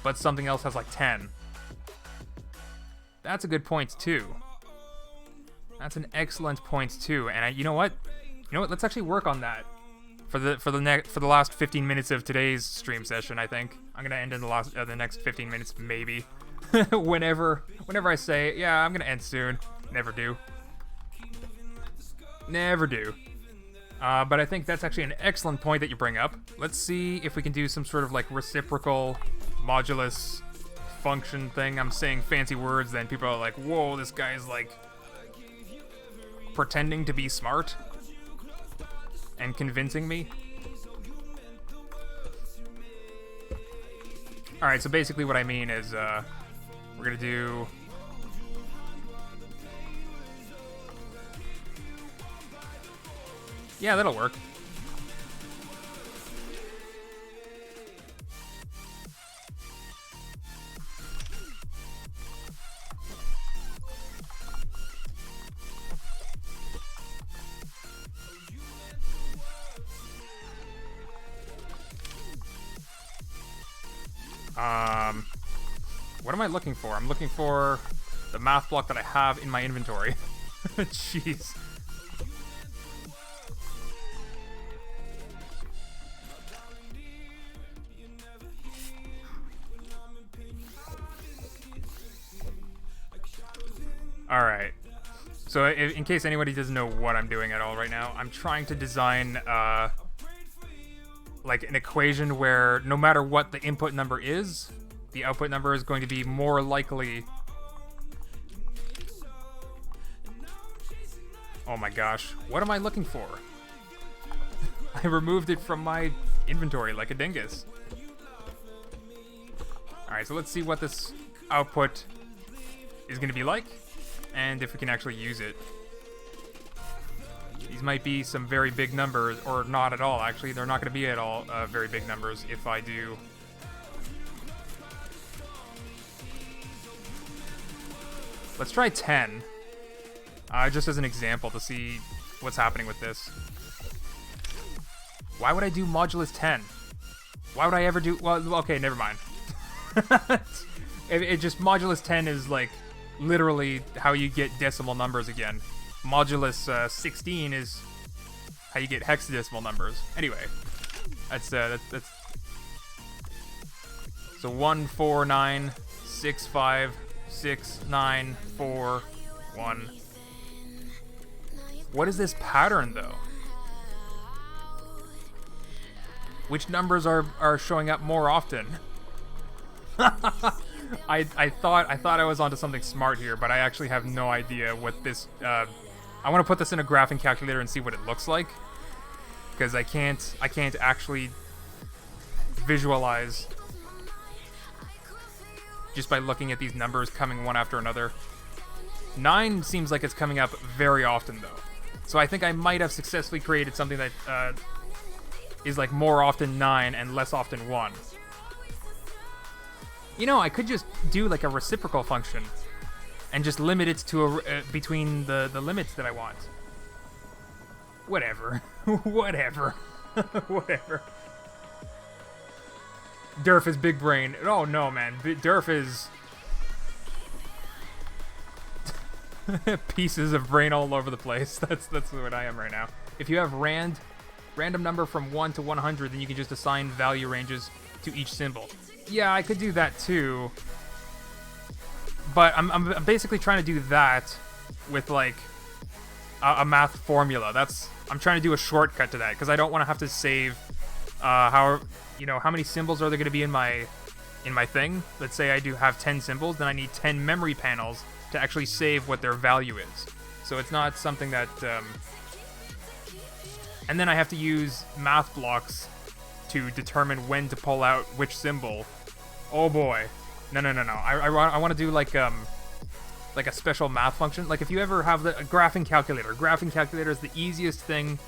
but something else has like 10. That's a good point too. That's an excellent point too, and you know what? You know what? Let's actually work on that for the last 15 minutes of today's stream session. I think I'm gonna end in the next 15 minutes, maybe. whenever I say, yeah, I'm gonna end soon. Never do. Never do. But I think that's actually an excellent point that you bring up. Let's see if we can do some sort of like reciprocal modulus function thing. I'm saying fancy words, then people are like, whoa, this guy is like pretending to be smart and convincing me. Alright, so basically what I mean is we're gonna do yeah, that'll work. What am I looking for? I'm looking for the math block that I have in my inventory. Jeez. Alright. So in case anybody doesn't know what I'm doing at all right now, I'm trying to design like an equation where no matter what the input number is, the output number is going to be more likely... Oh my gosh, what am I looking for? I removed it from my inventory like a dingus. Alright, so let's see what this output is going to be like, and if we can actually use it. These might be some very big numbers, or not at all, actually. They're not going to be at all very big numbers if I do... Let's try 10. Just as an example to see what's happening with this. Why would I do modulus 10? Why would I ever do... Well, okay, never mind. it just... Modulus 10 is, like, literally how you get decimal numbers again. Modulus 16 is how you get hexadecimal numbers. Anyway, that's so 1 4 9 6 5 6 9 4 1. What is this pattern though? Which numbers are showing up more often? I thought I was onto something smart here, but I actually have no idea what this. I want to put this in a graphing calculator and see what it looks like, because I can't actually visualize just by looking at these numbers coming one after another. 9 seems like it's coming up very often though, so I think I might have successfully created something that is like more often 9 and less often 1. You know, I could just do like a reciprocal function and just limit it to between the limits that I want. Whatever. Whatever. Whatever. Durf is big brain. Oh no, man. Durf is... pieces of brain all over the place. That's what I am right now. If you have random number from 1 to 100, then you can just assign value ranges to each symbol. Yeah, I could do that too. But I'm basically trying to do that with like a math formula. I'm trying to do a shortcut to that because I don't want to have to save how many symbols are there going to be in my in my thing. Let's say I do have 10 symbols, then I need 10 memory panels to actually save what their value is. So it's not something that... and then I have to use math blocks to determine when to pull out which symbol. Oh boy. No. I want to do like a special math function. Like if you ever have a graphing calculator. Graphing calculator is the easiest thing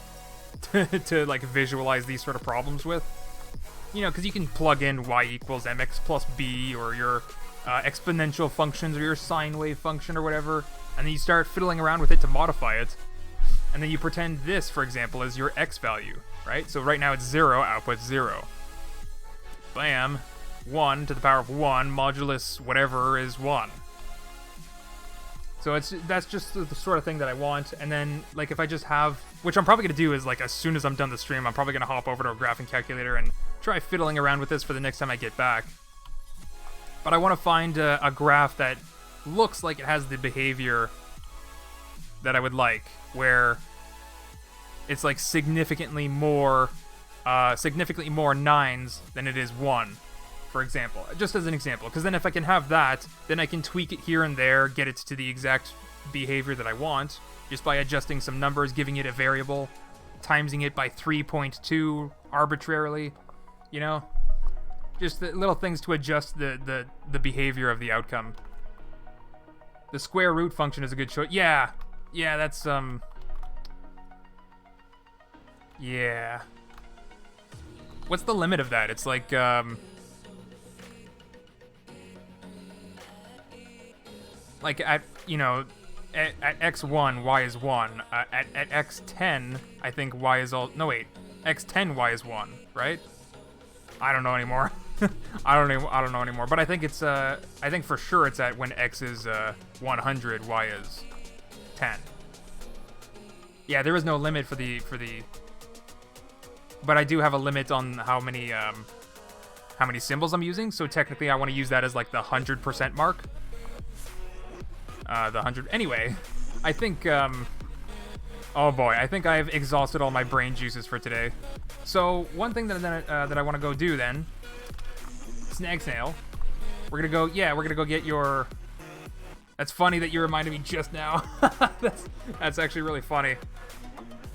to like visualize these sort of problems with. You know, because you can plug in y equals mx plus b, or your exponential functions, or your sine wave function, or whatever, and then you start fiddling around with it to modify it. And then you pretend this, for example, is your x value, right? So right now it's 0, output 0. Bam. 1 to the power of 1 modulus whatever is 1. So that's just the sort of thing that I want. And then, like, if I just have... Which I'm probably going to do is, like, as soon as I'm done the stream, I'm probably going to hop over to a graphing calculator and try fiddling around with this for the next time I get back. But I want to find a graph that looks like it has the behavior that I would like, where it's, like, significantly more 9s than it is 1. For example, just as an example, because then if I can have that, then I can tweak it here and there, get it to the exact behavior that I want, just by adjusting some numbers, giving it a variable, timesing it by 3.2 arbitrarily, you know? Just the little things to adjust the behavior of the outcome. The square root function is a good choice. Yeah, that's, yeah. What's the limit of that? It's like, like at, you know, at x1, y is 1. At x10, I think y is all... No, wait. x10, y is 1, right? I don't know anymore. I don't know anymore. But I think it's, I think for sure it's at when x is 100, y is 10. Yeah, there is no limit for the... But I do have a limit on how many symbols I'm using. So technically I want to use that as like the 100% mark. The 100. Anyway, I think, oh boy, I think I've exhausted all my brain juices for today. So one thing that I want to go do then, Snag Snail, we're gonna go get your... That's funny that you reminded me just now. That's actually really funny.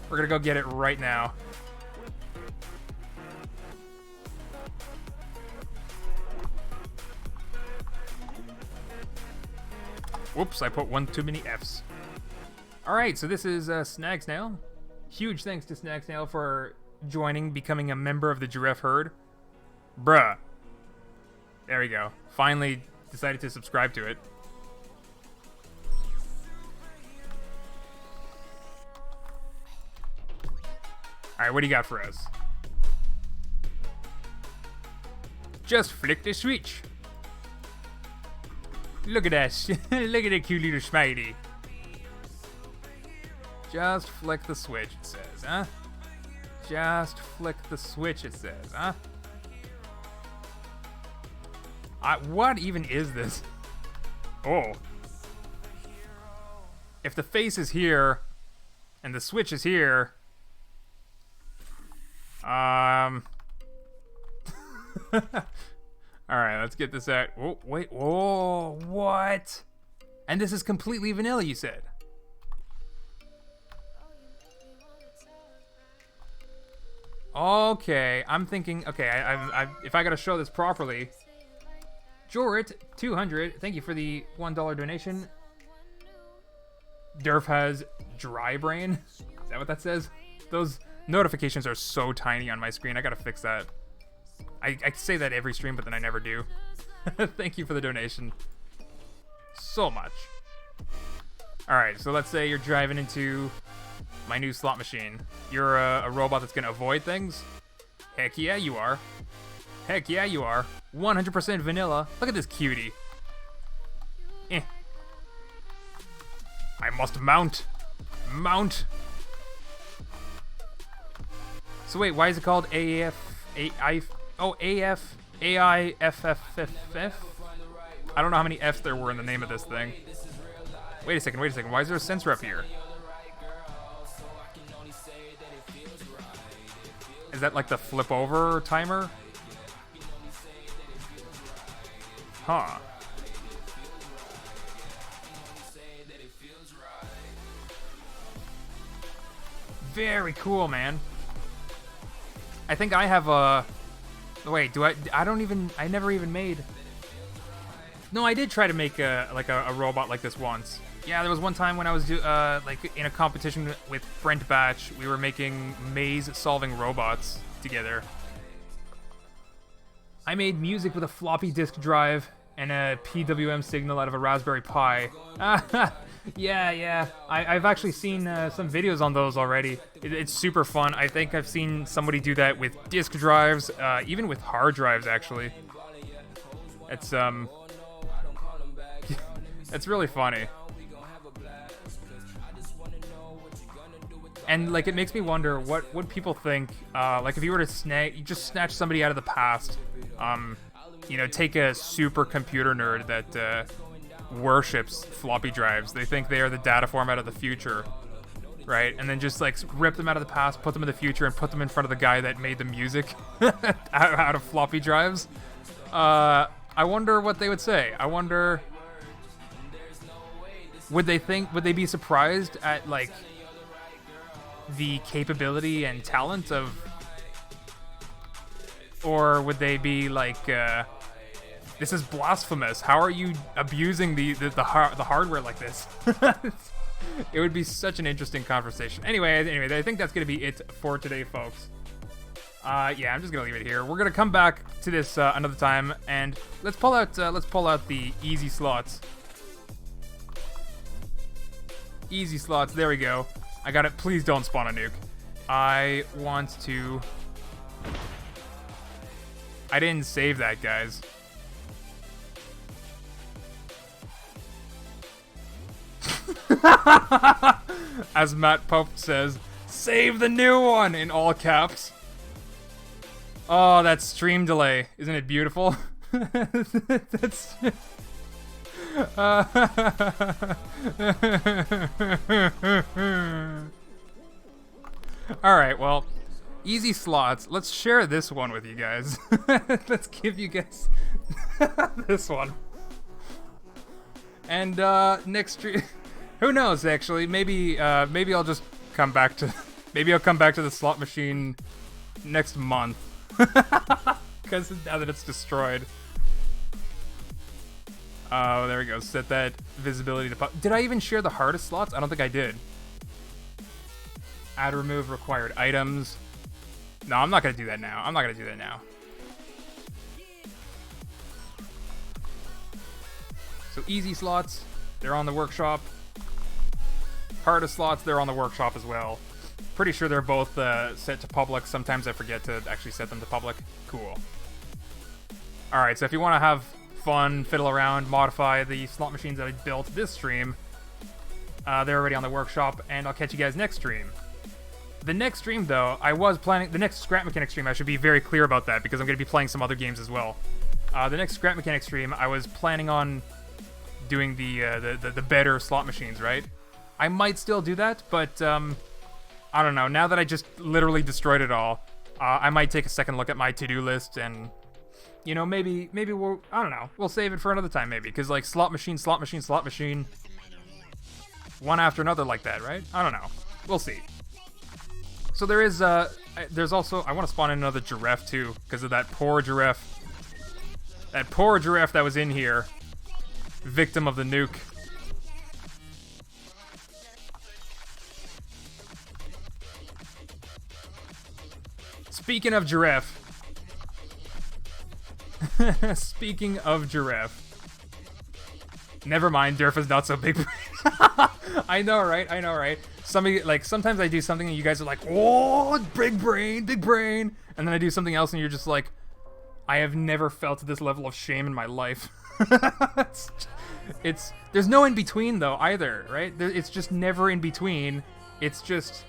We're gonna go get it right now. Whoops, I put one too many Fs. Alright, so this is Snag Snail. Huge thanks to Snag Snail for joining, becoming a member of the Durf herd. Bruh. There we go. Finally decided to subscribe to it. Alright, what do you got for us? Just flick the switch. Look at that. Look at that cute little Spidey. Just flick the switch, it says, huh? Just flick the switch, it says, huh? What even is this? Oh. If the face is here, and the switch is here... Alright, let's get this out. Oh, wait. Oh, what? And this is completely vanilla, you said? Okay, I'm thinking... Okay, if I gotta show this properly... Jorit, 200, thank you for the $1 donation. Durf has dry brain. Is that what that says? Those notifications are so tiny on my screen. I gotta fix that. I say that every stream, but then I never do. Thank you for the donation. So much. Alright, so let's say you're driving into my new slot machine. You're a robot that's gonna avoid things? Heck yeah, you are. Heck yeah, you are. 100% vanilla. Look at this cutie. Eh. I must mount. Mount. So wait, why is it called AIFFF? I don't know how many F's there were in the name of this thing. Wait a second. Why is there a sensor up here? Is that like the flip over timer? Huh. Very cool, man. I think I have a... Wait, do I... I never even made... No, I did try to make a robot like this once. Yeah, there was one time when I was like in a competition with Brent Batch. We were making maze-solving robots together. I made music with a floppy disk drive and a PWM signal out of a Raspberry Pi. Yeah. I've actually seen some videos on those already. It's super fun. I think I've seen somebody do that with disk drives, even with hard drives, actually. It's it's really funny. And like, it makes me wonder what would people think, like if you were to snatch somebody out of the past, you know, take a super computer nerd that worships floppy drives. They think they are the data format of the future, right? And then just like rip them out of the past, put them in the future, and put them in front of the guy that made the music out of floppy drives. I wonder what they would say. I wonder, would they be surprised at like the capability and talent of, or would they be like, this is blasphemous, how are you abusing the hardware like this? It would be such an interesting conversation. Anyway, I think that's gonna be it for today, folks. Yeah, I'm just gonna leave it here. We're gonna come back to this another time, and let's pull out the easy slots. Easy slots, there we go. I got it. Please don't spawn a nuke. I want to... I didn't save that, guys. As Matt Pope says, save the new one in all caps. Oh, that stream delay. Isn't it beautiful? That's... Alright, well, easy slots. Let's share this one with you guys. Let's give you guys this one. And next stream, who knows, actually, maybe I'll just come back to the slot machine next month. Because now that it's destroyed. Oh, there we go. Set that visibility to pop. Did I even share the hardest slots? I don't think I did. Add, remove required items. No, I'm not going to do that now. So easy slots, they're on the workshop. Hardest slots, they're on the workshop as well. Pretty sure they're both set to public. Sometimes I forget to actually set them to public. Cool. Alright, so if you want to have fun, fiddle around, modify the slot machines that I built this stream, they're already on the workshop, and I'll catch you guys next stream. The next stream, though, I was planning... The next Scrap Mechanic stream, I should be very clear about that, because I'm going to be playing some other games as well. The next Scrap Mechanic stream, I was planning on doing the better slot machines, right? I might still do that, but, I don't know. Now that I just literally destroyed it all, I might take a second look at my to-do list, and... You know, maybe we'll... I don't know. We'll save it for another time, maybe. Because, like, slot machine... One after another like that, right? I don't know. We'll see. So there is, there's also... I want to spawn in another giraffe, too. Because of that poor giraffe. That poor giraffe that was in here. Victim of the nuke. Speaking of giraffe... Speaking of giraffe. Never mind, Durf is not so big brain. I know, right? Sometimes I do something and you guys are like, oh, big brain. And then I do something else and you're just like, I have never felt this level of shame in my life. There's no in between though, either, right? It's just never in between. It's just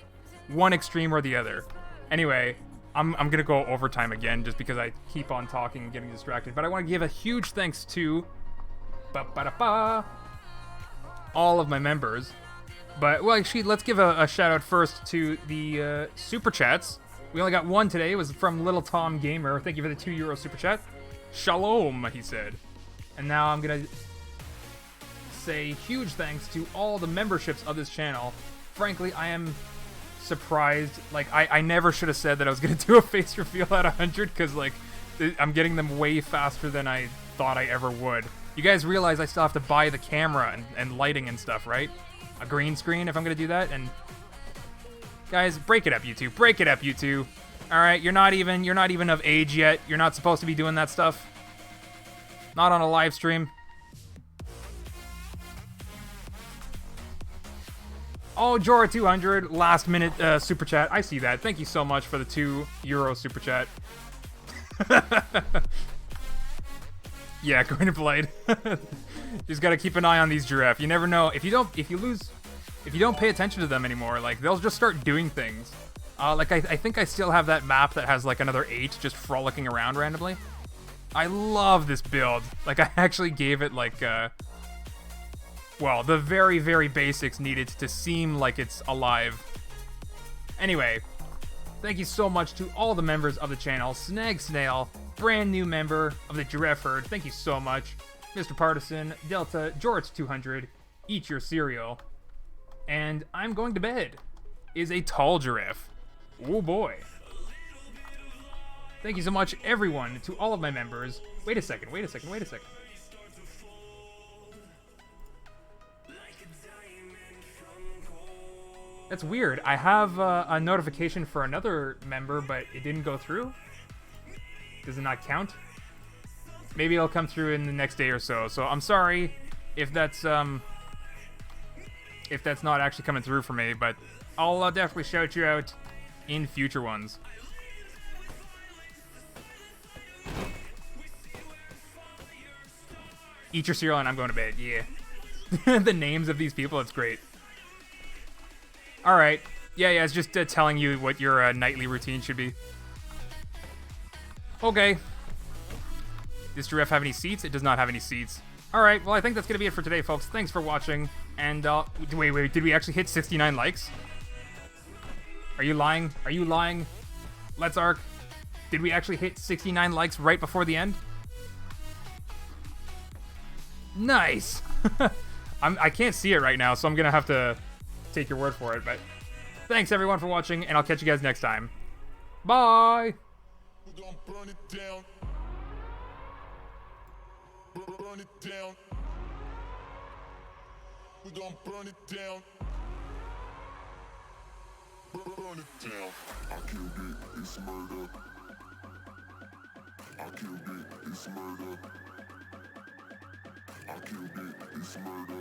one extreme or the other. Anyway, I'm gonna go overtime again just because I keep on talking and getting distracted. But I want to give a huge thanks to all of my members. But, well, actually, let's give a shout out first to the super chats. We only got one today. It was from Little Tom Gamer. Thank you for the €2 super chat. Shalom, he said. And now I'm gonna say huge thanks to all the memberships of this channel. Frankly, I am surprised. Like, I never should have said that I was gonna do a face reveal at 100, because, like, I'm getting them way faster than I thought I ever would. You guys realize I still have to buy the camera and lighting and stuff, right? A green screen if I'm gonna do that, and... Guys, break it up, YouTube. Break it up, YouTube. Alright, you're not even of age yet. You're not supposed to be doing that stuff. Not on a live stream. Oh, Jora200, last minute super chat. I see that. Thank you so much for the €2 super chat. Yeah, going to Blade. Just gotta keep an eye on these giraffe. You never know. If you don't pay attention to them anymore, like, they'll just start doing things. Like, I think I still have that map that has, like, another 8 just frolicking around randomly. I love this build. Like, I actually gave it, like, well, the very, very basics needed to seem like it's alive. Anyway, thank you so much to all the members of the channel. Snag Snail, brand new member of the Giraffe Herd. Thank you so much. Mr. Partisan, Delta, Jorts200, Eat Your Cereal. And I'm going to bed. Is a tall giraffe. Oh boy. Thank you so much, everyone, to all of my members. Wait a second. That's weird. I have a notification for another member, but it didn't go through. Does it not count? Maybe it'll come through in the next day or so. So I'm sorry if that's not actually coming through for me, but I'll definitely shout you out in future ones. Eat your cereal and I'm going to bed. Yeah. The names of these people, it's great. Alright. Yeah, it's just telling you what your nightly routine should be. Okay. Does Giraffe have any seats? It does not have any seats. Alright, well, I think that's going to be it for today, folks. Thanks for watching. And, wait, did we actually hit 69 likes? Are you lying? Are you lying? Let's Arc. Did we actually hit 69 likes right before the end? Nice! I can't see it right now, so I'm going to have to take your word for it, but thanks everyone for watching, and I'll catch you guys next time. Bye! We're gonna burn it down. Burn it down. We're gonna burn it down. Burn it down. I killed it, it's murder. I killed it, it's murder. I killed it, it's murder.